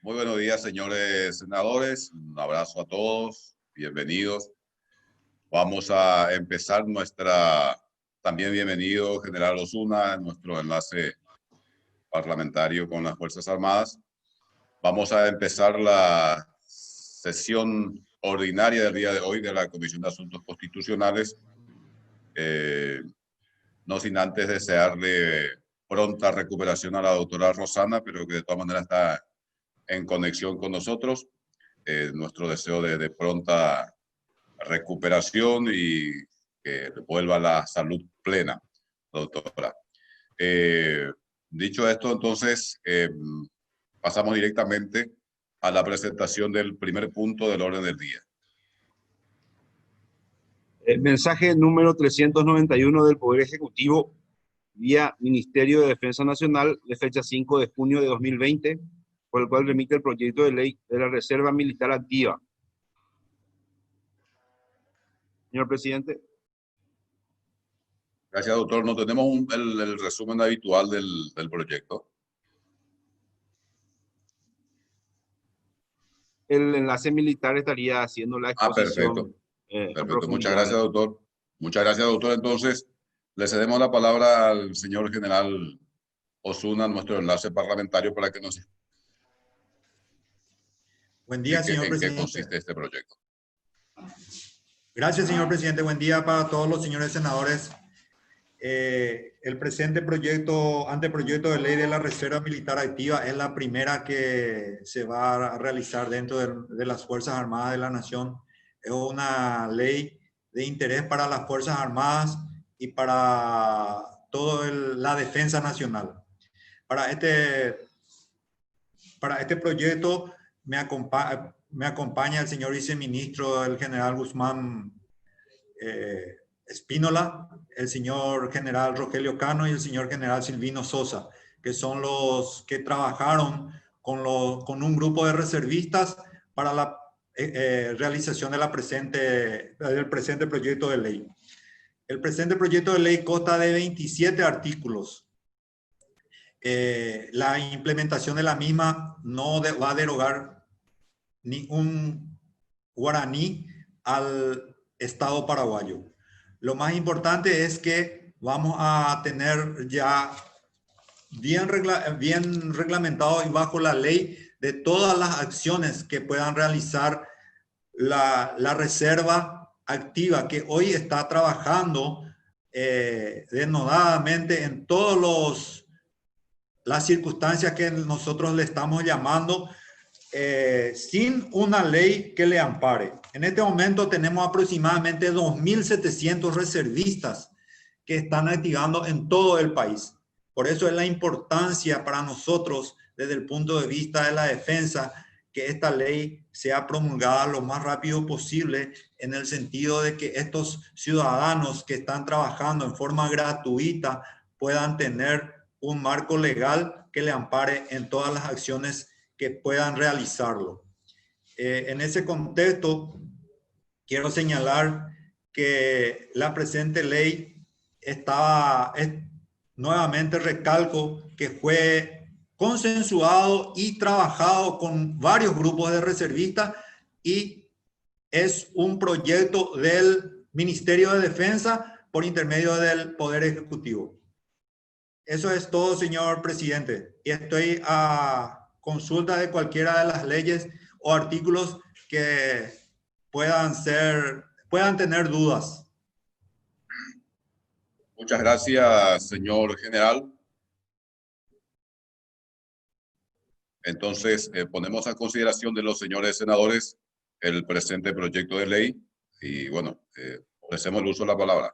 Muy buenos días, señores senadores. Un abrazo a todos. Bienvenidos. Vamos a empezar también bienvenido, General Osuna, nuestro enlace parlamentario con las Fuerzas Armadas. Vamos a empezar la sesión ordinaria del día de hoy de la Comisión de Asuntos Constitucionales. No sin antes desearle pronta recuperación a la doctora Rosana, pero que de todas maneras está en conexión con nosotros. Nuestro deseo de pronta recuperación y que vuelva a la salud plena, doctora. Dicho esto, entonces, pasamos directamente a la presentación del primer punto del orden del día. El mensaje número 391 del Poder Ejecutivo vía Ministerio de Defensa Nacional de fecha 5 de junio de 2020, por el cual remite el proyecto de ley de la Reserva Militar Activa. Señor presidente. Gracias, doctor. No tenemos el resumen habitual del proyecto. El enlace militar estaría haciendo la exposición. Perfecto. Perfecto. Muchas gracias, doctor. Muchas gracias, doctor. Entonces, le cedemos la palabra al señor general Osuna, nuestro enlace parlamentario, para que nos explique. Buen día, señor presidente. ¿En qué consiste este proyecto? Gracias, señor presidente. Buen día para todos los señores senadores. El presente anteproyecto de ley de la Reserva Militar Activa es la primera que se va a realizar dentro de las Fuerzas Armadas de la Nación. Es una ley de interés para las Fuerzas Armadas y para toda la defensa nacional. Para este proyecto me acompaña el señor viceministro, el general Guzmán Espínola, el señor general Rogelio Cano y el señor general Silvino Sosa, que son los que trabajaron con un grupo de reservistas para la realización del presente proyecto de ley. El presente proyecto de ley consta de 27 artículos. La implementación de la misma no va a derogar ni un guaraní al Estado paraguayo. Lo más importante es que vamos a tener ya bien reglamentado y bajo la ley de todas las acciones que puedan realizar la reserva activa, que hoy está trabajando denodadamente en todas las circunstancias que nosotros le estamos llamando, sin una ley que le ampare. En este momento tenemos aproximadamente 2.700 reservistas que están activando en todo el país. Por eso es la importancia para nosotros, desde el punto de vista de la defensa, que esta ley sea promulgada lo más rápido posible, en el sentido de que estos ciudadanos que están trabajando en forma gratuita puedan tener un marco legal que le ampare en todas las acciones que puedan realizarlo. En ese contexto, quiero señalar que la presente ley nuevamente recalco que fue consensuado y trabajado con varios grupos de reservistas y es un proyecto del Ministerio de Defensa por intermedio del Poder Ejecutivo. Eso es todo, señor presidente. Y estoy a consulta de cualquiera de las leyes o artículos que puedan tener dudas. Muchas gracias, señor general. Entonces, ponemos a consideración de los señores senadores el presente proyecto de ley y, bueno, ofrecemos el uso de la palabra.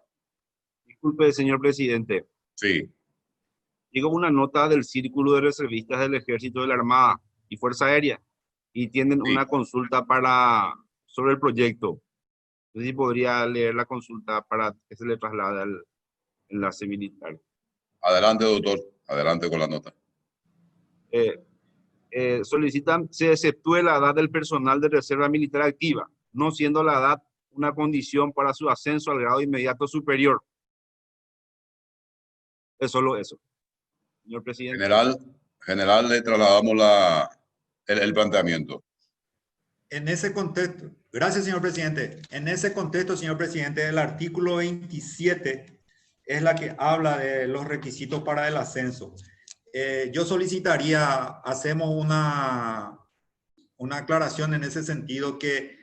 Disculpe, señor presidente. Sí. Llegó una nota del Círculo de Reservistas del Ejército de la Armada y Fuerza Aérea y tienen una consulta sobre el proyecto. No sé si podría leer la consulta para que se le traslade al enlace militar. Adelante, doctor. Adelante con la nota. Solicitan se exceptúe la edad del personal de reserva militar activa, no siendo la edad una condición para su ascenso al grado inmediato superior. Es solo eso. Señor presidente. General, le trasladamos el planteamiento. En ese contexto, gracias, señor presidente. En ese contexto, señor presidente, el artículo 27 es la que habla de los requisitos para el ascenso. Yo solicitaría, hacemos una aclaración en ese sentido, que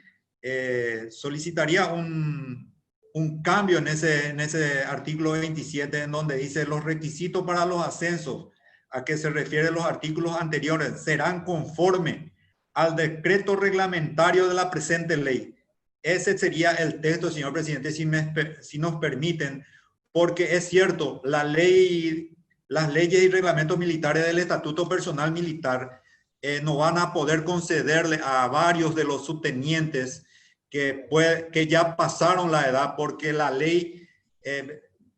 solicitaría un cambio en ese artículo 27, en donde dice los requisitos para los ascensos, a que se refieren los artículos anteriores, serán conforme al decreto reglamentario de la presente ley. Ese sería el texto, señor presidente, si nos permiten, porque es cierto, las leyes y reglamentos militares del Estatuto Personal Militar no van a poder concederle a varios de los subtenientes que ya pasaron la edad, porque la ley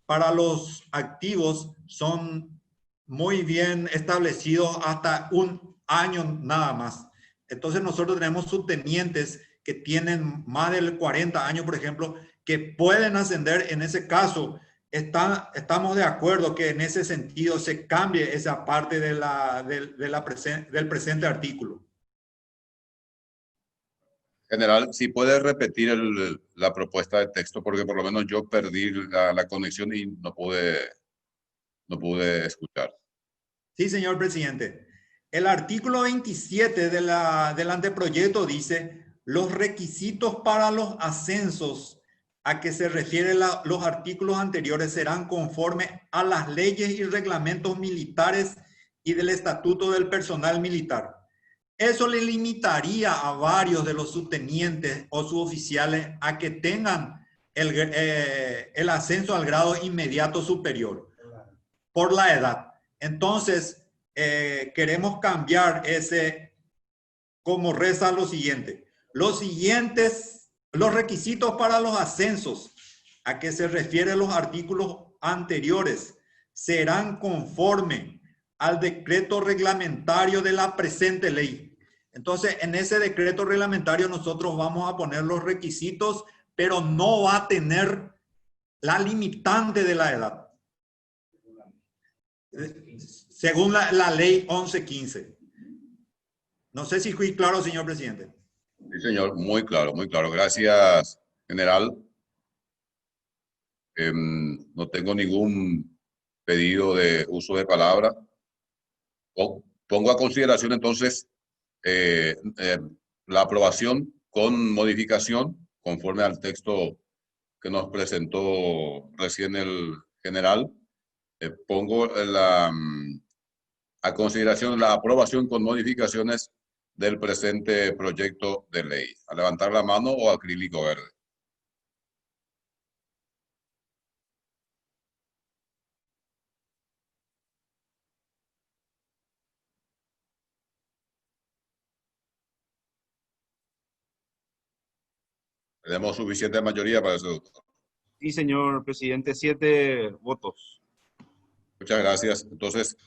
para los activos son muy bien establecidos hasta un año nada más. Entonces nosotros tenemos subtenientes que tienen más de 40 años, por ejemplo, que pueden ascender. En ese caso, estamos de acuerdo que en ese sentido se cambie esa parte del presente artículo. General, si puede repetir la propuesta de texto, porque por lo menos yo perdí la conexión y no pude escuchar. Sí, señor presidente. El artículo 27 del anteproyecto dice: los requisitos para los ascensos a que se refieren los artículos anteriores serán conformes a las leyes y reglamentos militares y del Estatuto del Personal Militar. Eso le limitaría a varios de los subtenientes o suboficiales a que tengan el ascenso al grado inmediato superior por la edad. Entonces, queremos cambiar ese, como reza lo siguiente. Los requisitos para los ascensos a que se refieren los artículos anteriores serán conforme al decreto reglamentario de la presente ley. Entonces, en ese decreto reglamentario nosotros vamos a poner los requisitos, pero no va a tener la limitante de la edad, según la ley 1115. No sé si fui claro, señor presidente. Sí, señor, muy claro, muy claro. Gracias, general. No tengo ningún pedido de uso de palabra. Pongo a consideración entonces la aprobación con modificación conforme al texto que nos presentó recién el general. Pongo a consideración la aprobación con modificaciones del presente proyecto de ley. A levantar la mano o acrílico verde. Tenemos suficiente mayoría para eso, doctor. Sí, señor presidente, 7 votos. Muchas gracias. Entonces,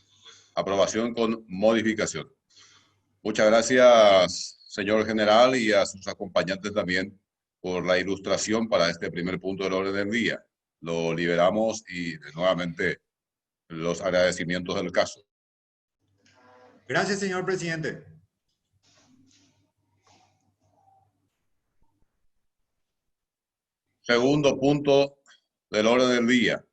aprobación con modificación. Muchas gracias, señor general, y a sus acompañantes también por la ilustración para este primer punto del orden del día. Lo liberamos y nuevamente los agradecimientos del caso. Gracias, señor presidente. Segundo punto del orden del día.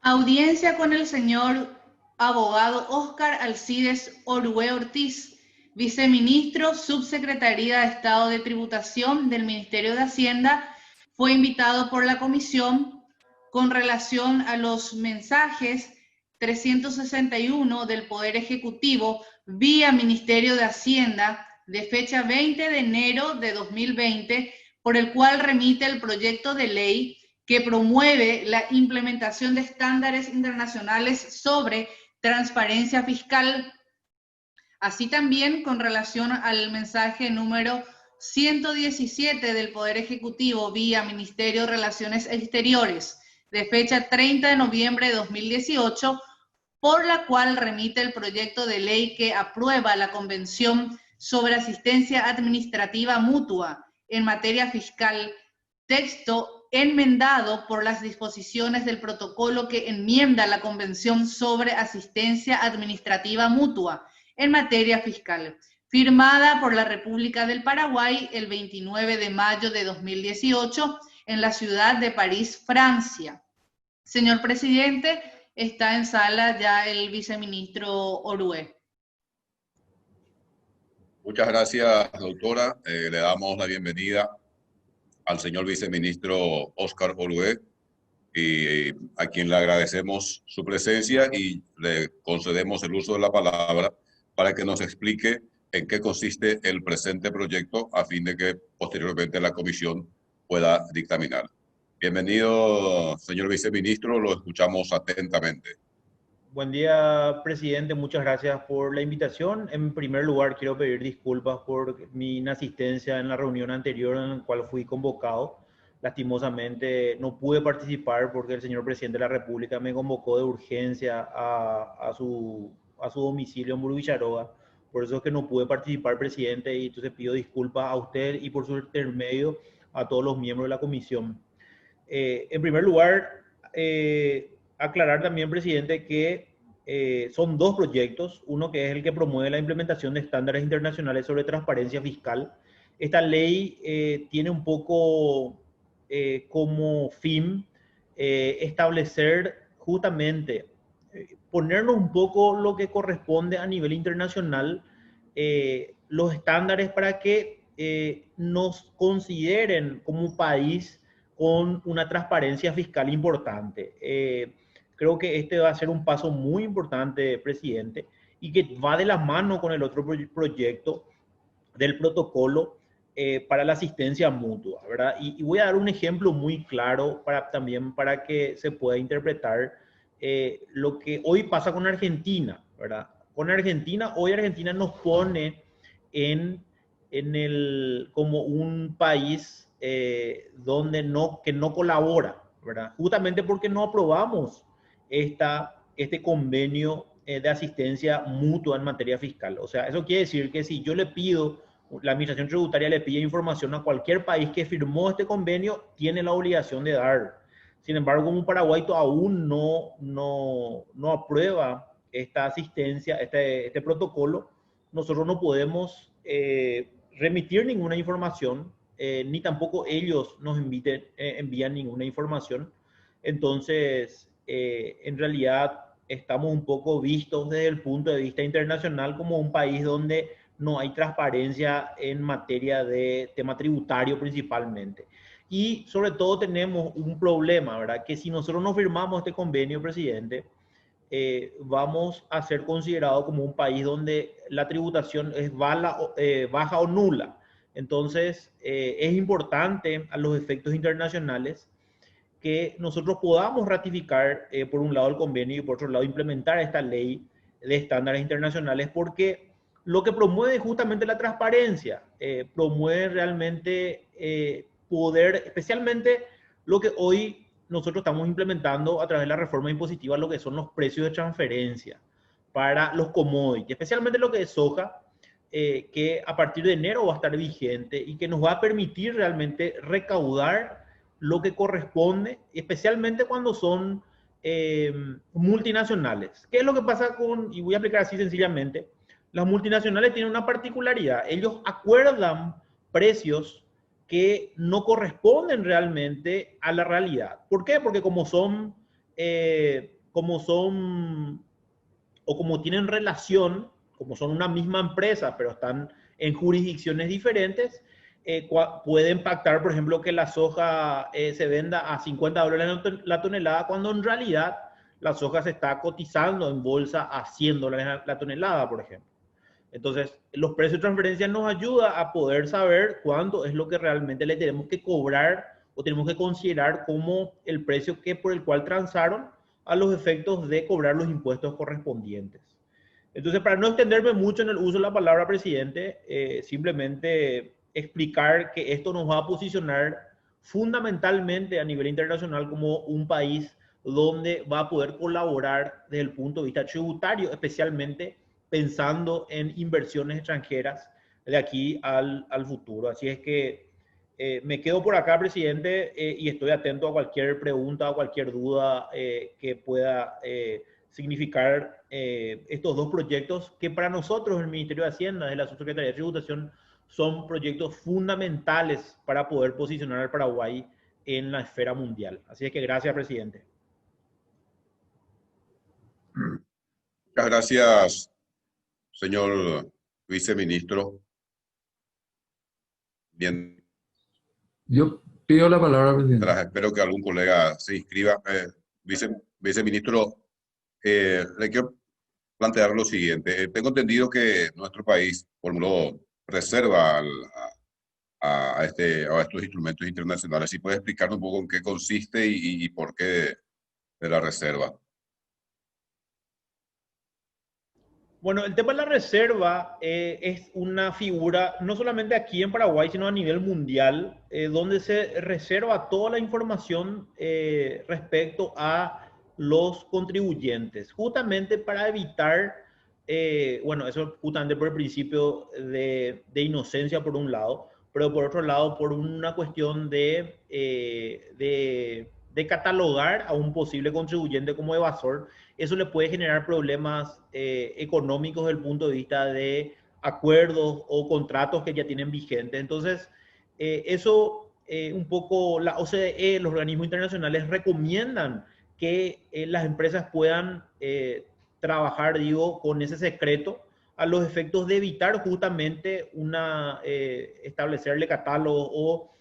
Audiencia con el señor abogado Óscar Alcides Orue Ortiz, viceministro, Subsecretaría de Estado de Tributación del Ministerio de Hacienda. Fue invitado por la comisión con relación a los mensajes 361 del Poder Ejecutivo vía Ministerio de Hacienda de fecha 20 de enero de 2020, por el cual remite el proyecto de ley que promueve la implementación de estándares internacionales sobre transparencia fiscal. Así también con relación al mensaje número 117 del Poder Ejecutivo vía Ministerio de Relaciones Exteriores de fecha 30 de noviembre de 2018, por la cual remite el proyecto de ley que aprueba la Convención sobre Asistencia Administrativa Mutua en materia fiscal, texto enmendado por las disposiciones del protocolo que enmienda la Convención sobre Asistencia Administrativa Mutua en materia fiscal, firmada por la República del Paraguay el 29 de mayo de 2018 en la ciudad de París, Francia. Señor presidente, está en sala ya el viceministro Orué. Muchas gracias, doctora. Le damos la bienvenida al señor viceministro Óscar Orué, y a quien le agradecemos su presencia y le concedemos el uso de la palabra para que nos explique en qué consiste el presente proyecto a fin de que posteriormente la comisión pueda dictaminar. Bienvenido, señor viceministro, lo escuchamos atentamente. Buen día, presidente. Muchas gracias por la invitación. En primer lugar, quiero pedir disculpas por mi inasistencia en la reunión anterior en la cual fui convocado. Lastimosamente no pude participar porque el señor presidente de la República me convocó de urgencia a su domicilio en Burgo-Villaroga. Por eso es que no pude participar, presidente, y entonces pido disculpas a usted y por su intermedio a todos los miembros de la comisión. En primer lugar, aclarar también, presidente, que son dos proyectos. Uno que es el que promueve la implementación de estándares internacionales sobre transparencia fiscal. Esta ley tiene un poco como fin establecer justamente, ponernos un poco lo que corresponde a nivel internacional, los estándares para que nos consideren como un país con una transparencia fiscal importante. Creo que este va a ser un paso muy importante, presidente, y que va de la mano con el otro proyecto del protocolo para la asistencia mutua, ¿verdad? Y voy a dar un ejemplo muy claro también para que se pueda interpretar lo que hoy pasa con Argentina, ¿verdad? Con Argentina, hoy Argentina nos pone como un país que no colabora, ¿verdad? Justamente porque no aprobamos este convenio de asistencia mutua en materia fiscal. O sea, eso quiere decir que si yo le pido, la administración tributaria le pide información a cualquier país que firmó este convenio, tiene la obligación de dar. Sin embargo, como Paraguay aún no aprueba esta asistencia, este protocolo, nosotros no podemos remitir ninguna información, ni tampoco ellos nos envían ninguna información. Entonces, en realidad estamos un poco vistos desde el punto de vista internacional como un país donde no hay transparencia en materia de tema tributario principalmente. Y sobre todo tenemos un problema, ¿verdad? Que si nosotros no firmamos este convenio, presidente, vamos a ser considerados como un país donde la tributación es baja o nula. Entonces, es importante a los efectos internacionales que nosotros podamos ratificar, por un lado, el convenio y por otro lado, implementar esta ley de estándares internacionales, porque lo que promueve justamente la transparencia, promueve realmente poder, especialmente lo que hoy nosotros estamos implementando a través de la reforma impositiva, lo que son los precios de transferencia para los commodities, especialmente lo que es soja, que a partir de enero va a estar vigente y que nos va a permitir realmente recaudar lo que corresponde, especialmente cuando son multinacionales. ¿Qué es lo que pasa y voy a explicar así sencillamente? Las multinacionales tienen una particularidad. Ellos acuerdan precios que no corresponden realmente a la realidad. ¿Por qué? Porque como tienen relación, como son una misma empresa, pero están en jurisdicciones diferentes, pueden pactar, por ejemplo, que la soja se venda a $50 la tonelada, cuando en realidad la soja se está cotizando en bolsa a $100 la tonelada, por ejemplo. Entonces, los precios de transferencia nos ayudan a poder saber cuánto es lo que realmente le tenemos que cobrar o tenemos que considerar como el precio por el cual transaron a los efectos de cobrar los impuestos correspondientes. Entonces, para no extenderme mucho en el uso de la palabra, presidente, simplemente explicar que esto nos va a posicionar fundamentalmente a nivel internacional como un país donde va a poder colaborar desde el punto de vista tributario, especialmente pensando en inversiones extranjeras de aquí al futuro. Así es que me quedo por acá, presidente, y estoy atento a cualquier pregunta o cualquier duda que pueda significar estos dos proyectos que para nosotros, el Ministerio de Hacienda, de la Subsecretaría de Tributación, son proyectos fundamentales para poder posicionar al Paraguay en la esfera mundial. Así es que gracias, presidente. Muchas gracias, señor viceministro. Bien. Yo pido la palabra, presidente. Espero que algún colega se inscriba. Viceministro, le quiero plantear lo siguiente. Tengo entendido que nuestro país formuló reserva a estos instrumentos internacionales. ¿Sí puede explicar un poco en qué consiste y por qué de la reserva? Bueno, el tema de la reserva es una figura, no solamente aquí en Paraguay, sino a nivel mundial, donde se reserva toda la información respecto a los contribuyentes, justamente para evitar, bueno, eso justamente por el principio de inocencia por un lado, pero por otro lado por una cuestión de catalogar a un posible contribuyente como evasor. Eso le puede generar problemas económicos desde el punto de vista de acuerdos o contratos que ya tienen vigentes. Entonces, eso un poco la OCDE, los organismos internacionales recomiendan que las empresas puedan trabajar, digo, con ese secreto a los efectos de evitar justamente establecerle catálogo o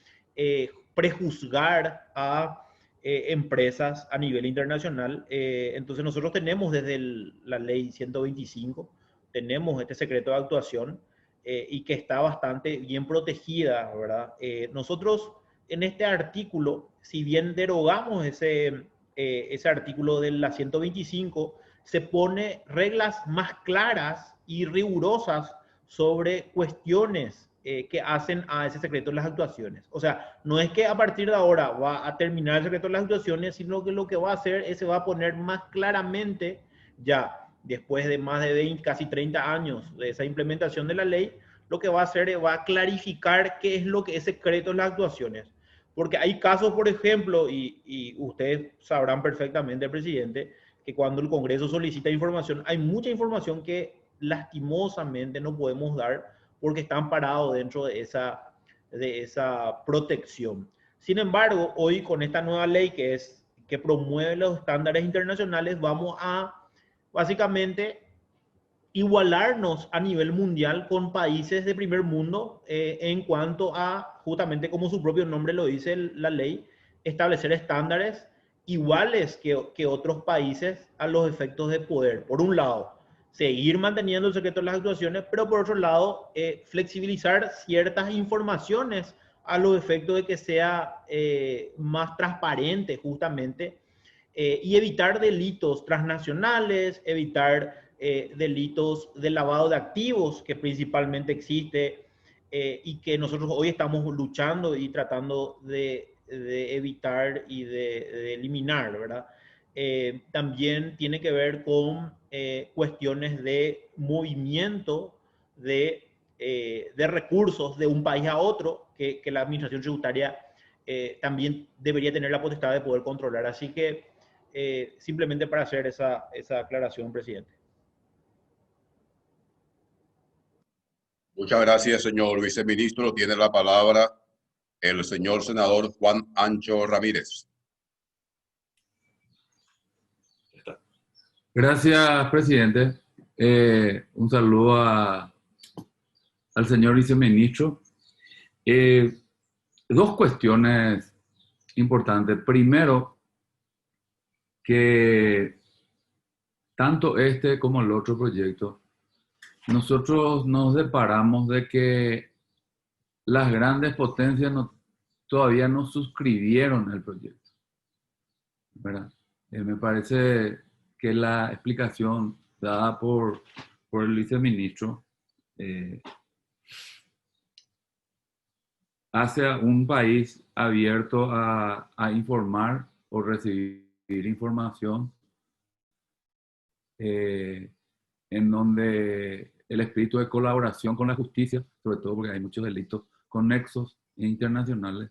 prejuzgar a empresas a nivel internacional. Entonces nosotros tenemos desde la ley 125, tenemos este secreto de actuación y que está bastante bien protegida, ¿verdad? Nosotros en este artículo, si bien derogamos ese artículo de la 125, se pone reglas más claras y rigurosas sobre cuestiones que hacen a ese secreto de las actuaciones. O sea, no es que a partir de ahora va a terminar el secreto de las actuaciones, sino que lo que va a hacer es se va a poner más claramente ya, después de más de 20, casi 30 años de esa implementación de la ley, lo que va a hacer es va a clarificar qué es lo que es secreto de las actuaciones. Porque hay casos, por ejemplo, y ustedes sabrán perfectamente, presidente, que cuando el Congreso solicita información, hay mucha información que lastimosamente no podemos dar porque están parados dentro de esa protección. Sin embargo, hoy con esta nueva ley que promueve los estándares internacionales, vamos a básicamente igualarnos a nivel mundial con países de primer mundo en cuanto a, justamente como su propio nombre lo dice la ley, establecer estándares iguales que otros países a los efectos de poder. Por un lado, seguir manteniendo el secreto de las actuaciones, pero por otro lado, flexibilizar ciertas informaciones a los efectos de que sea más transparente justamente y evitar delitos transnacionales, evitar delitos de lavado de activos que principalmente existe y que nosotros hoy estamos luchando y tratando de evitar y de eliminar, ¿verdad? También tiene que ver con cuestiones de movimiento de recursos de un país a otro que la administración tributaria también debería tener la potestad de poder controlar. Así que simplemente para hacer esa aclaración, presidente. Muchas gracias, señor viceministro. Tiene la palabra el señor senador Juan Ancho Ramírez. Gracias, presidente. Un saludo al señor viceministro. Dos cuestiones importantes. Primero, que tanto este como el otro proyecto, nosotros nos deparamos de que las grandes potencias todavía no suscribieron el proyecto, ¿verdad? Me parece que la explicación dada por el viceministro hace a un país abierto a informar o recibir información en donde el espíritu de colaboración con la justicia, sobre todo porque hay muchos delitos conexos e internacionales,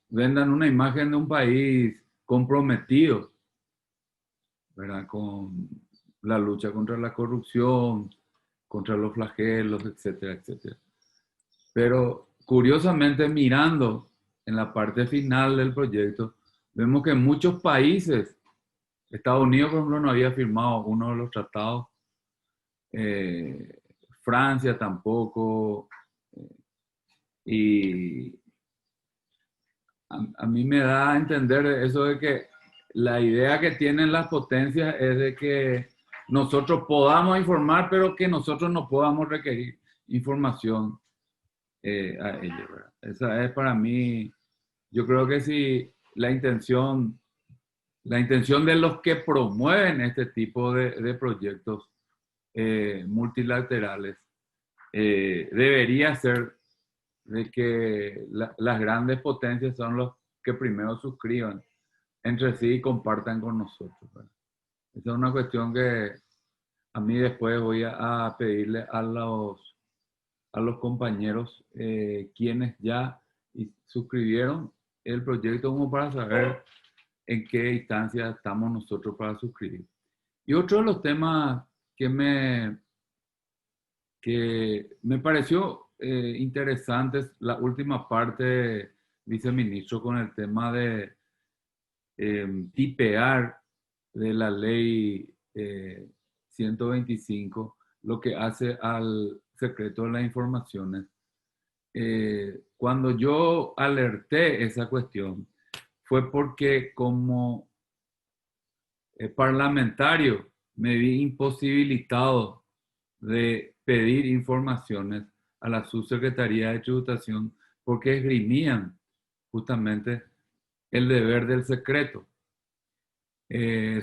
vendan una imagen de un país comprometido ¿verdad? Con la lucha contra la corrupción, contra los flagelos, etcétera, etcétera. Pero curiosamente, mirando en la parte final del proyecto, vemos que muchos países, Estados Unidos, por ejemplo, no había firmado uno de los tratados, Francia tampoco, y a mí me da a entender eso de que la idea que tienen las potencias es de que nosotros podamos informar, pero que nosotros no podamos requerir información a ellos, ¿verdad? Esa es para mí, yo creo que si la intención de los que promueven este tipo de proyectos multilaterales debería ser de que las grandes potencias son los que primero suscriban entre sí y compartan con nosotros, ¿verdad? Esa es una cuestión que a mí después voy a pedirle a los compañeros quienes ya suscribieron el proyecto, como para saber en qué instancia estamos nosotros para suscribir. Y otro de los temas que me pareció interesante es la última parte, viceministro, con el tema de tipear de la ley 125, lo que hace al secreto de las informaciones. Cuando yo alerté esa cuestión, fue porque como parlamentario me vi imposibilitado de pedir informaciones a la Subsecretaría de Tributación porque esgrimían justamente el deber del secreto. Me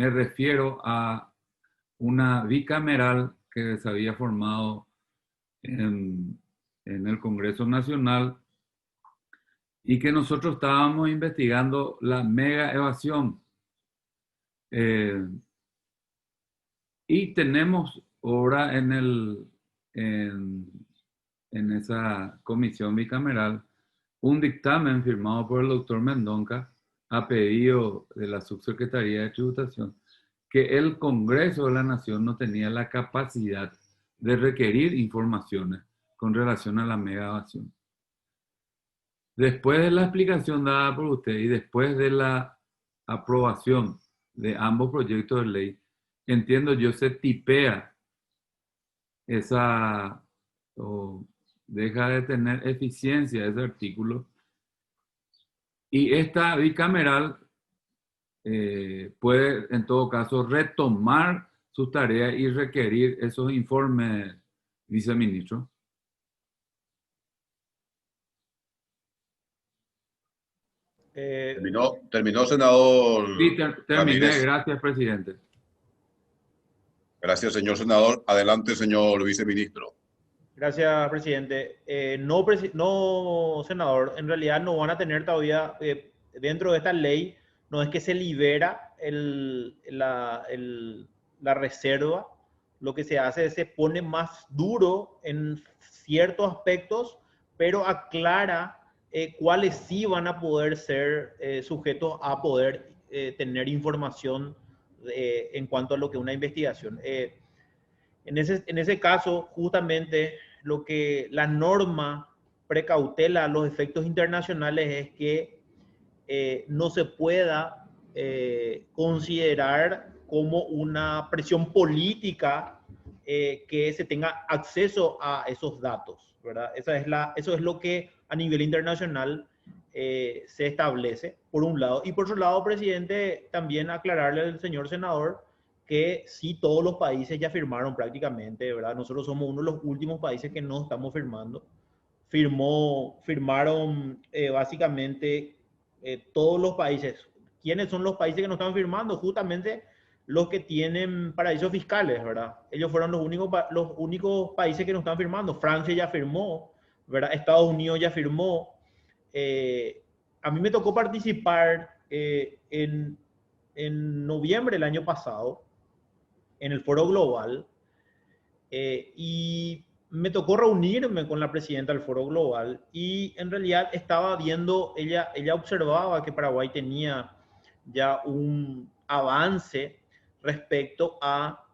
refiero a una bicameral que se había formado en el Congreso Nacional y que nosotros estábamos investigando la mega evasión. Y tenemos ahora en esa comisión bicameral un dictamen firmado por el doctor Mendonca a pedido de la Subsecretaría de Tributación que el Congreso de la Nación no tenía la capacidad de requerir informaciones con relación a la mega evasión. Después de la explicación dada por usted y después de la aprobación de ambos proyectos de ley, entiendo yo se tipea esa, o deja de tener eficiencia ese artículo, y esta bicameral puede en todo caso retomar sus tareas y requerir esos informes, viceministro. Terminó, senador. Sí, terminé. Ramírez. Gracias, presidente. Gracias, señor senador. Adelante, señor viceministro. Gracias, presidente. No, senador, en realidad no van a tener todavía, dentro de esta ley, no es que se libera la reserva, lo que se hace es se pone más duro en ciertos aspectos, pero aclara cuáles sí van a poder ser sujetos a poder tener información en cuanto a lo que es una investigación. En ese caso, justamente, lo que la norma precautela a los efectos internacionales es que no se pueda considerar como una presión política que se tenga acceso a esos datos, ¿verdad? Eso es lo que a nivel internacional se establece, por un lado. Y por otro lado, presidente, también aclararle al señor senador que sí, todos los países ya firmaron prácticamente, ¿verdad? Nosotros somos uno de los últimos países que no estamos firmando. Firmaron básicamente todos los países. ¿Quiénes son los países que no están firmando? Justamente los que tienen paraísos fiscales, ¿verdad? Ellos fueron los únicos países que no están firmando. Francia ya firmó, ¿verdad? Estados Unidos ya firmó. A mí me tocó participar en noviembre del año pasado en el Foro Global y me tocó reunirme con la presidenta del Foro Global y en realidad estaba viendo, ella observaba que Paraguay tenía ya un avance respecto a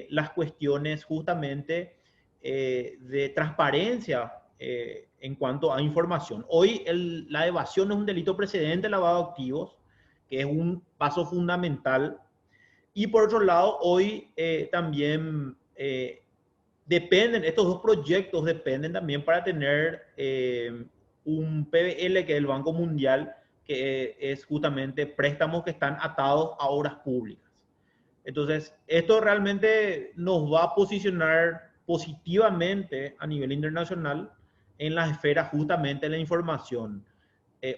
las cuestiones justamente de transparencia en cuanto a información. Hoy la evasión es un delito precedente del lavado de activos, que es un paso fundamental. Y por otro lado, hoy también dependen, estos dos proyectos dependen también para tener un PBL, que es el Banco Mundial, que es justamente préstamos que están atados a obras públicas. Entonces, esto realmente nos va a posicionar positivamente a nivel internacional en las esferas justamente de la información.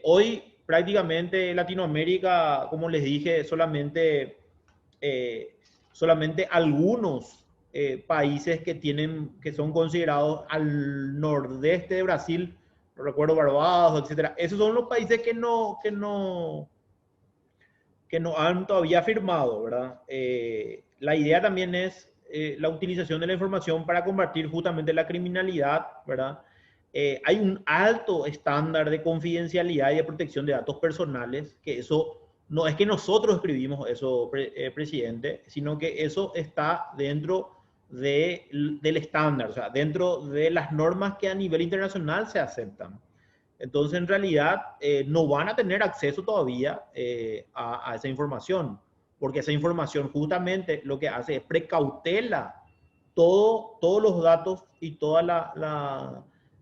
Hoy prácticamente Latinoamérica, como les dije, solamente algunos países que son considerados al nordeste de Brasil, no recuerdo, Barbados, etcétera. Esos son los países que no han todavía firmado, ¿verdad? La idea también es la utilización de la información para combatir justamente la criminalidad, ¿verdad? Hay un alto estándar de confidencialidad y de protección de datos personales, que eso no es que nosotros escribimos eso, presidente, sino que eso está dentro del estándar, o sea, dentro de las normas que a nivel internacional se aceptan. Entonces, en realidad, no van a tener acceso todavía a esa información, porque esa información justamente lo que hace es precautela todos los datos y toda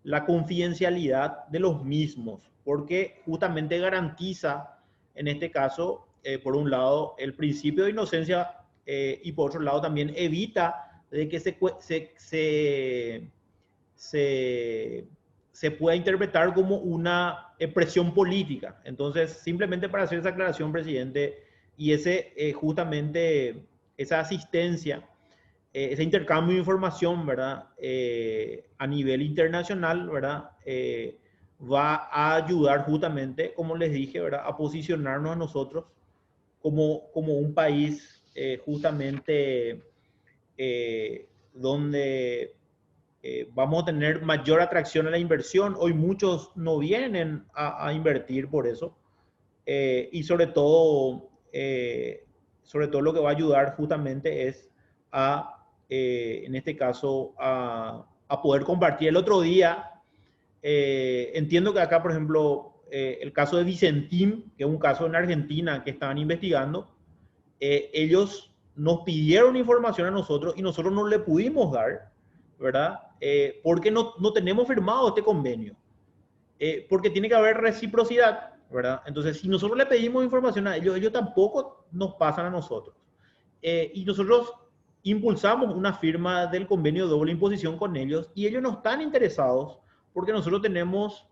la confidencialidad de los mismos, porque justamente garantiza, en este caso, por un lado, el principio de inocencia y por otro lado también evita de que se pueda interpretar como una presión política. Entonces, simplemente para hacer esa aclaración, presidente, y justamente esa asistencia, ese intercambio de información, ¿verdad? A nivel internacional, ¿verdad? Va a ayudar justamente, como les dije, ¿verdad? A posicionarnos a nosotros como un país justamente donde vamos a tener mayor atracción a la inversión. Hoy muchos no vienen a invertir por eso. Y sobre todo lo que va a ayudar justamente es en este caso, a poder compartir. El otro día, entiendo que acá, por ejemplo, el caso de Vicentín, que es un caso en Argentina que estaban investigando, ellos nos pidieron información a nosotros y nosotros no le pudimos dar, ¿verdad? Porque no tenemos firmado este convenio. Porque tiene que haber reciprocidad, ¿verdad? Entonces, si nosotros le pedimos información a ellos, ellos tampoco nos pasan a nosotros. Y nosotros impulsamos una firma del convenio de doble imposición con ellos y ellos no están interesados porque nosotros tenemos,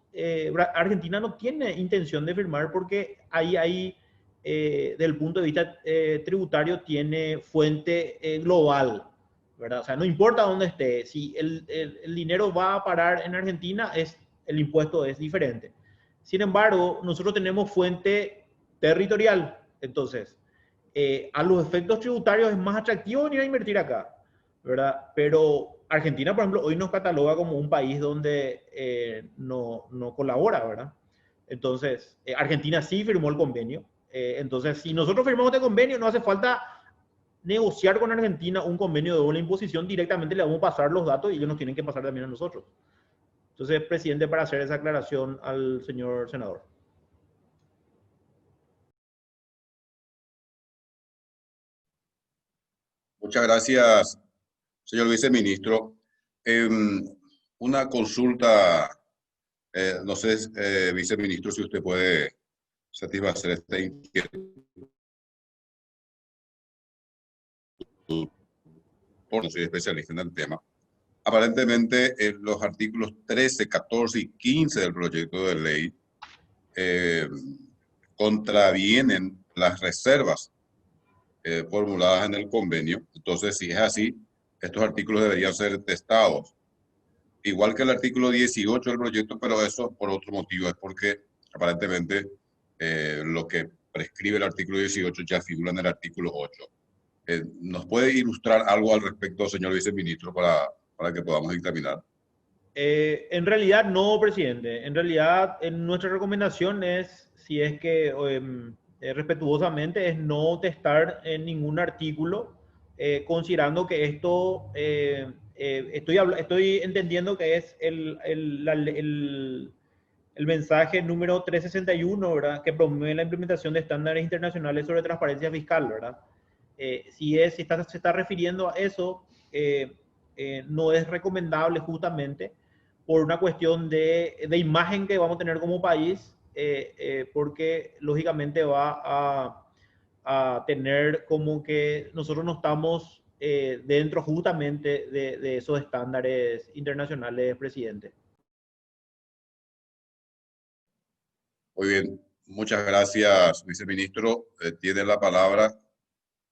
Argentina no tiene intención de firmar porque ahí desde el punto de vista tributario tiene fuente global, ¿verdad? O sea, no importa dónde esté, si el dinero va a parar en Argentina, el impuesto es diferente. Sin embargo, nosotros tenemos fuente territorial, entonces, a los efectos tributarios es más atractivo venir a invertir acá, ¿verdad? Pero Argentina, por ejemplo, hoy nos cataloga como un país donde no colabora, ¿verdad? Entonces, Argentina sí firmó el convenio. Entonces, si nosotros firmamos este convenio, no hace falta negociar con Argentina un convenio de doble imposición, directamente le vamos a pasar los datos y ellos nos tienen que pasar también a nosotros. Entonces, presidente, para hacer esa aclaración al señor senador. Muchas gracias, señor viceministro. Una consulta, no sé, viceministro, si usted puede satisfacer esta inquietud. No soy especialista en el tema. Aparentemente, los artículos 13, 14 y 15 del proyecto de ley contravienen las reservas formuladas en el convenio. Entonces, si es así, estos artículos deberían ser testados. Igual que el artículo 18 del proyecto, pero eso por otro motivo, es porque aparentemente lo que prescribe el artículo 18 ya figura en el artículo 8. ¿Nos puede ilustrar algo al respecto, señor viceministro, para que podamos dictaminar? En realidad no, presidente. En realidad, nuestra recomendación es, si es que respetuosamente, es no testar en ningún artículo, considerando que esto, estoy entendiendo que es el mensaje número 361, ¿verdad? Que promueve la implementación de estándares internacionales sobre transparencia fiscal, ¿verdad? Si se está refiriendo a eso, no es recomendable justamente por una cuestión de imagen que vamos a tener como país, porque lógicamente va a tener como que nosotros no estamos dentro justamente de esos estándares internacionales, presidente. Muy bien, muchas gracias, viceministro. Tiene la palabra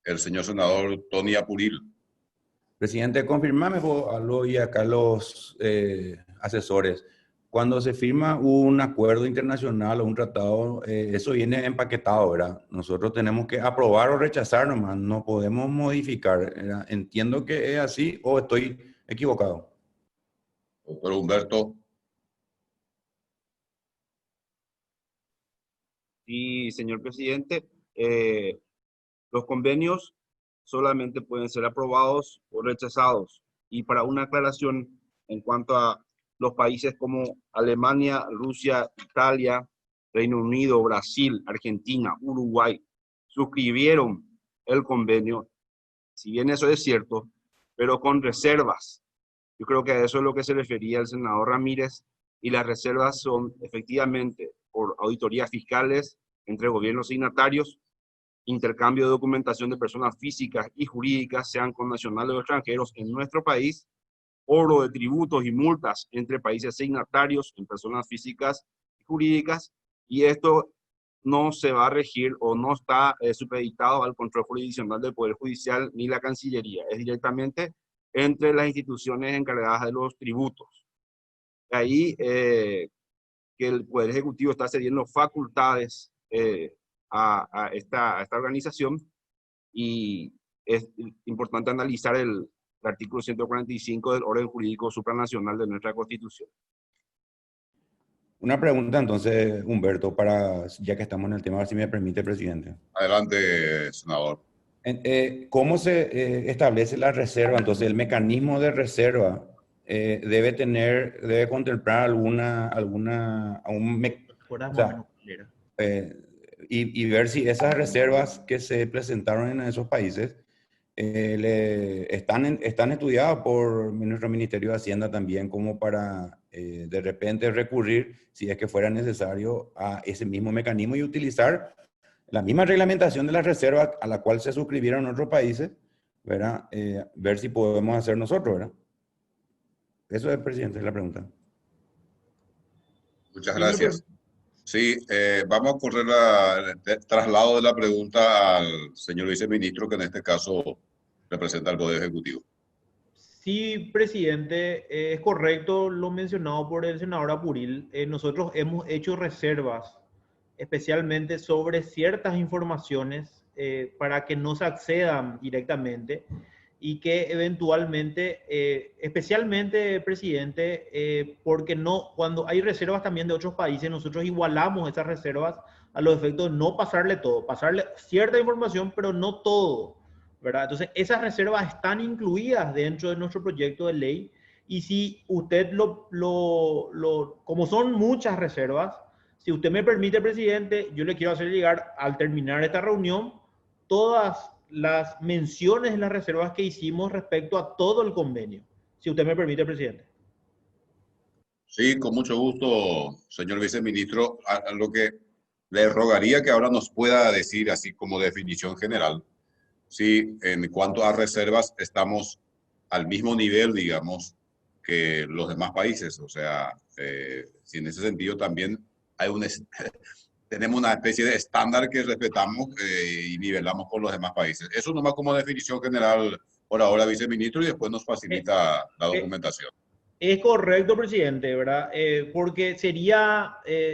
el señor senador Tony Apuril. Presidente, confirmame vos algo y acá los asesores. Cuando se firma un acuerdo internacional o un tratado, eso viene empaquetado, ¿verdad? Nosotros tenemos que aprobar o rechazar nomás, no podemos modificar, ¿verdad? Entiendo que es así o estoy equivocado. Doctor Humberto. Sí, señor presidente, los convenios solamente pueden ser aprobados o rechazados. Y para una aclaración en cuanto a los países como Alemania, Rusia, Italia, Reino Unido, Brasil, Argentina, Uruguay, suscribieron el convenio, si bien eso es cierto, pero con reservas. Yo creo que a eso es lo que se refería el senador Ramírez, y las reservas son efectivamente por auditorías fiscales entre gobiernos signatarios, intercambio de documentación de personas físicas y jurídicas, sean con nacionales o extranjeros en nuestro país, cobro de tributos y multas entre países signatarios en personas físicas y jurídicas, y esto no se va a regir o no está supeditado al control jurisdiccional del Poder Judicial ni la Cancillería, es directamente entre las instituciones encargadas de los tributos. Ahí que el Poder Ejecutivo está cediendo facultades a esta organización, y es importante analizar el artículo 145 del orden jurídico supranacional de nuestra Constitución. Una pregunta entonces, Humberto, ya que estamos en el tema, si me permite, presidente. Adelante, senador. ¿Cómo se establece la reserva? Entonces, el mecanismo de reserva debe contemplar y ver si esas reservas que se presentaron en esos países están estudiadas por nuestro Ministerio de Hacienda también, como para de repente recurrir, si es que fuera necesario, a ese mismo mecanismo y utilizar la misma reglamentación de las reservas a la cual se suscribieron otros países, ¿verdad? Ver si podemos hacer nosotros, ¿verdad? Eso es, presidente, es la pregunta. Muchas gracias. Sí, vamos a correr el traslado de la pregunta al señor viceministro, que en este caso representa al Poder Ejecutivo. Sí, presidente, es correcto lo mencionado por el senador Apuril. Nosotros hemos hecho reservas, especialmente sobre ciertas informaciones, para que no se accedan directamente y que eventualmente, especialmente, presidente, porque cuando hay reservas también de otros países, nosotros igualamos esas reservas a los efectos de no pasarle todo, pasarle cierta información, pero no todo, ¿verdad? Entonces, esas reservas están incluidas dentro de nuestro proyecto de ley, y si usted como son muchas reservas, si usted me permite, presidente, yo le quiero hacer llegar, al terminar esta reunión, todas las menciones en las reservas que hicimos respecto a todo el convenio. Si usted me permite, presidente. Sí, con mucho gusto, señor viceministro. A lo que le rogaría que ahora nos pueda decir, así como definición general, si en cuanto a reservas estamos al mismo nivel, digamos, que los demás países. O sea, si en ese sentido también hay tenemos una especie de estándar que respetamos y nivelamos con los demás países. Eso nomás como definición general por ahora, viceministro, y después nos facilita la documentación. Es correcto, presidente, ¿verdad? Porque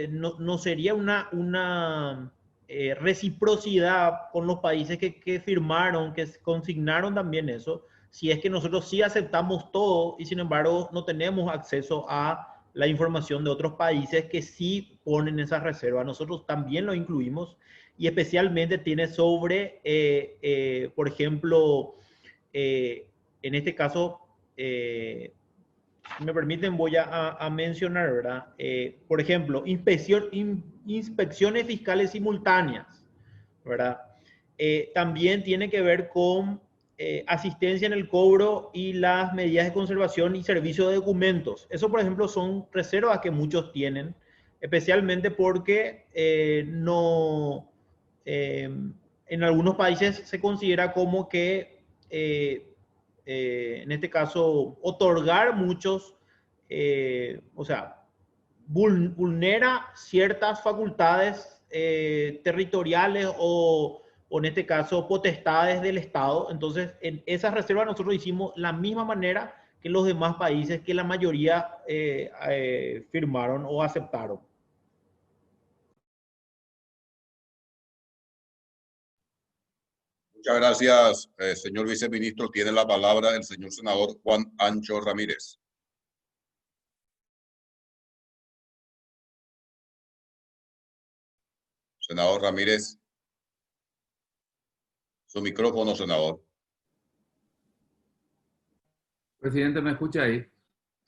no sería una reciprocidad con los países que firmaron, que consignaron también eso, si es que nosotros sí aceptamos todo y sin embargo no tenemos acceso a la información de otros países que sí ponen esas reservas. Nosotros también lo incluimos, y especialmente tiene sobre, por ejemplo, en este caso, si me permiten, voy a mencionar, ¿verdad? Por ejemplo, inspecciones fiscales simultáneas, ¿verdad? También tiene que ver con asistencia en el cobro y las medidas de conservación y servicio de documentos. Eso, por ejemplo, son reservas que muchos tienen, especialmente porque en algunos países se considera como que, en este caso, otorgar muchos, o sea, vulnera ciertas facultades territoriales o en este caso potestades del Estado. Entonces, en esas reservas nosotros hicimos la misma manera que los demás países que la mayoría firmaron o aceptaron. Muchas gracias, señor viceministro. Tiene la palabra el señor senador Juan Ancho Ramírez. Senador Ramírez. Su micrófono, senador. Presidente, ¿me escucha ahí?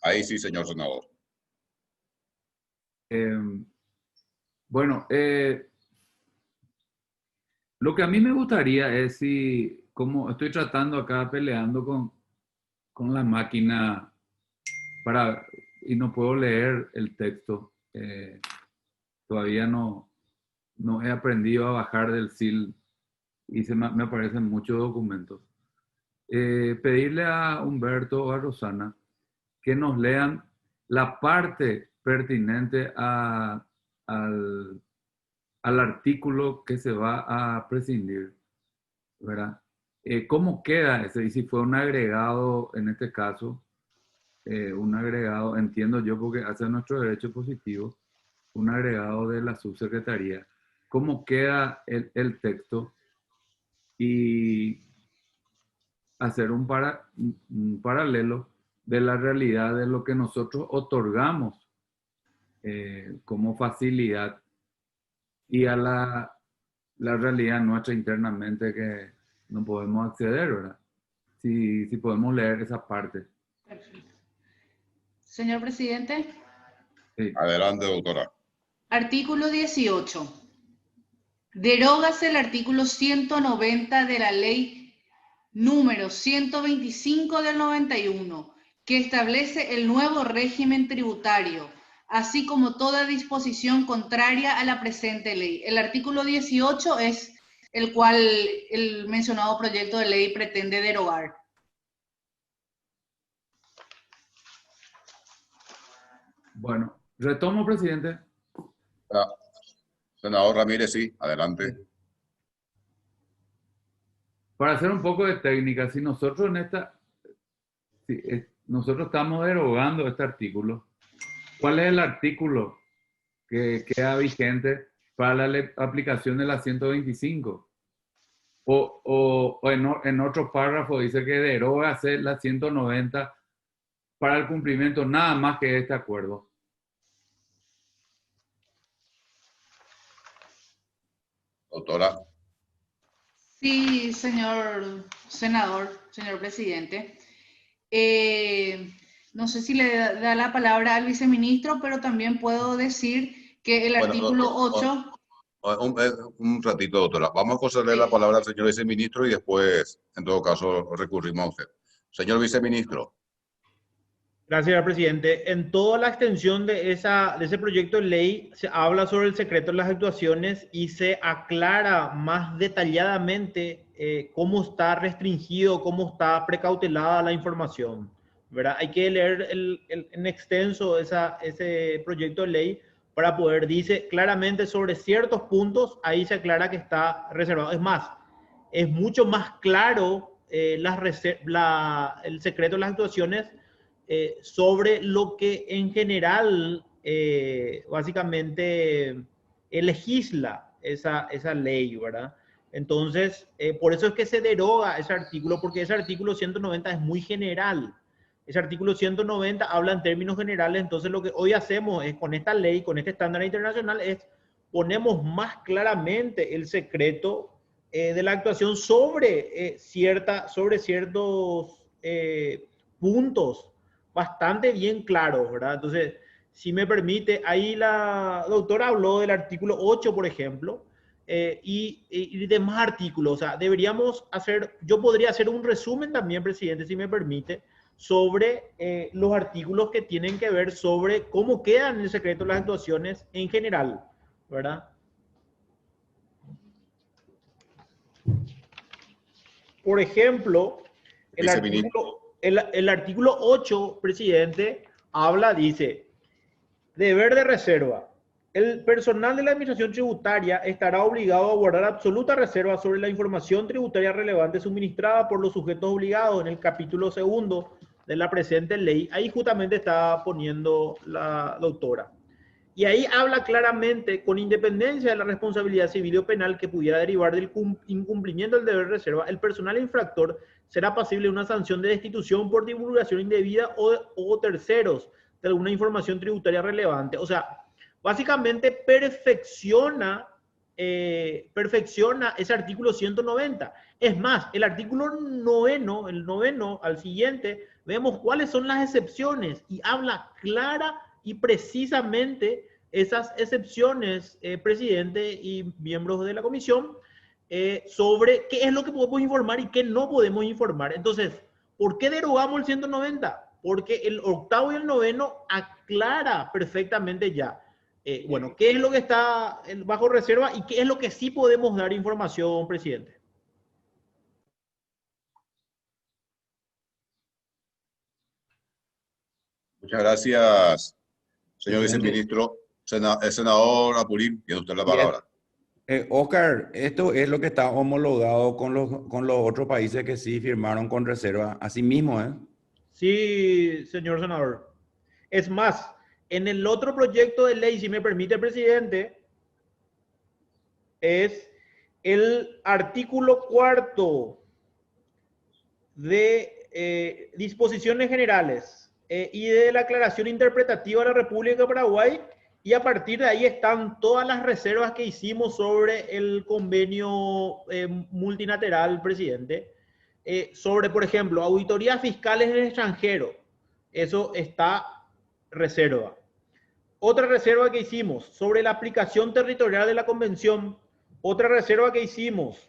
Ahí sí, señor senador. Bueno, lo que a mí me gustaría es si, como estoy tratando acá peleando con la máquina y no puedo leer el texto, todavía no he aprendido a bajar del SIL y me aparecen muchos documentos. Pedirle a Humberto o a Rosana que nos lean la parte pertinente al artículo que se va a prescindir, ¿verdad? ¿Cómo queda ese? Y si fue un agregado, en este caso, un agregado, entiendo yo, porque hace nuestro derecho positivo, un agregado de la subsecretaría. ¿Cómo queda el texto? Y hacer un paralelo de la realidad de lo que nosotros otorgamos como facilidad y a la realidad nuestra internamente que no podemos acceder, ¿verdad? Si podemos leer esa parte. Perfecto. Señor presidente. Sí. Adelante, doctora. Artículo 18. Derógase el artículo 190 de la ley número 125 del 91, que establece el nuevo régimen tributario, así como toda disposición contraria a la presente ley. El artículo 18 es el cual el mencionado proyecto de ley pretende derogar. Bueno, retomo, presidente. Senador Ramírez, sí, adelante. Para hacer un poco de técnica, si nosotros nosotros estamos derogando este artículo, ¿cuál es el artículo que queda vigente para la aplicación de la 125? O en otro párrafo dice que deroga la 190 para el cumplimiento nada más que este acuerdo. Doctora. Sí, señor senador, señor presidente. No sé si le da la palabra al viceministro, pero también puedo decir que el artículo 8... Un ratito, doctora. Vamos a concederle la palabra al señor viceministro y después, en todo caso, recurrimos a usted. Señor viceministro. Gracias, señor presidente. En toda la extensión de ese proyecto de ley se habla sobre el secreto de las actuaciones y se aclara más detalladamente cómo está restringido, cómo está precautelada la información, ¿verdad? Hay que leer en extenso ese proyecto de ley para poder, dice claramente sobre ciertos puntos, ahí se aclara que está reservado. Es más, es mucho más claro el secreto de las actuaciones sobre lo que en general básicamente legisla esa ley, ¿verdad? Entonces, por eso es que se deroga ese artículo, porque ese artículo 190 es muy general. Ese artículo 190 habla en términos generales, entonces lo que hoy hacemos es con esta ley, con este estándar internacional, es ponemos más claramente el secreto de la actuación sobre ciertos puntos bastante bien claros, ¿verdad? Entonces, si me permite, ahí la doctora habló del artículo 8, por ejemplo, y demás artículos. O sea, deberíamos hacer, yo podría hacer un resumen también, presidente, si me permite, sobre los artículos que tienen que ver sobre cómo quedan en el secreto las actuaciones en general, ¿verdad? Por ejemplo, el artículo 8, presidente, dice, deber de reserva. El personal de la Administración Tributaria estará obligado a guardar absoluta reserva sobre la información tributaria relevante suministrada por los sujetos obligados en el capítulo 2 de la presente ley. Ahí justamente está poniendo la doctora. Y ahí habla claramente, con independencia de la responsabilidad civil o penal que pudiera derivar del incumplimiento del deber de reserva, el personal infractor será pasible de una sanción de destitución por divulgación indebida o terceros de alguna información tributaria relevante. O sea, básicamente perfecciona ese artículo 190. Es más, el artículo el noveno al siguiente, vemos cuáles son las excepciones y habla clara y precisamente esas excepciones, presidente y miembros de la comisión, sobre qué es lo que podemos informar y qué no podemos informar. Entonces, ¿por qué derogamos el 190? Porque el octavo y el noveno aclara perfectamente ya, bueno, qué es lo que está bajo reserva y qué es lo que sí podemos dar información, presidente. Muchas gracias, señor viceministro. Senador Apurín, tiene usted la palabra. Oscar, esto es lo que está homologado con los otros países que sí firmaron con reserva, así mismo, ¿eh? Sí, señor senador. Es más, en el otro proyecto de ley, si me permite, presidente, es el artículo 4 de disposiciones generales y de la aclaración interpretativa de la República de Paraguay, y a partir de ahí están todas las reservas que hicimos sobre el convenio multilateral, presidente, sobre, por ejemplo, auditorías fiscales en el extranjero. Eso está reserva. Otra reserva que hicimos sobre la aplicación territorial de la convención. Otra reserva que hicimos,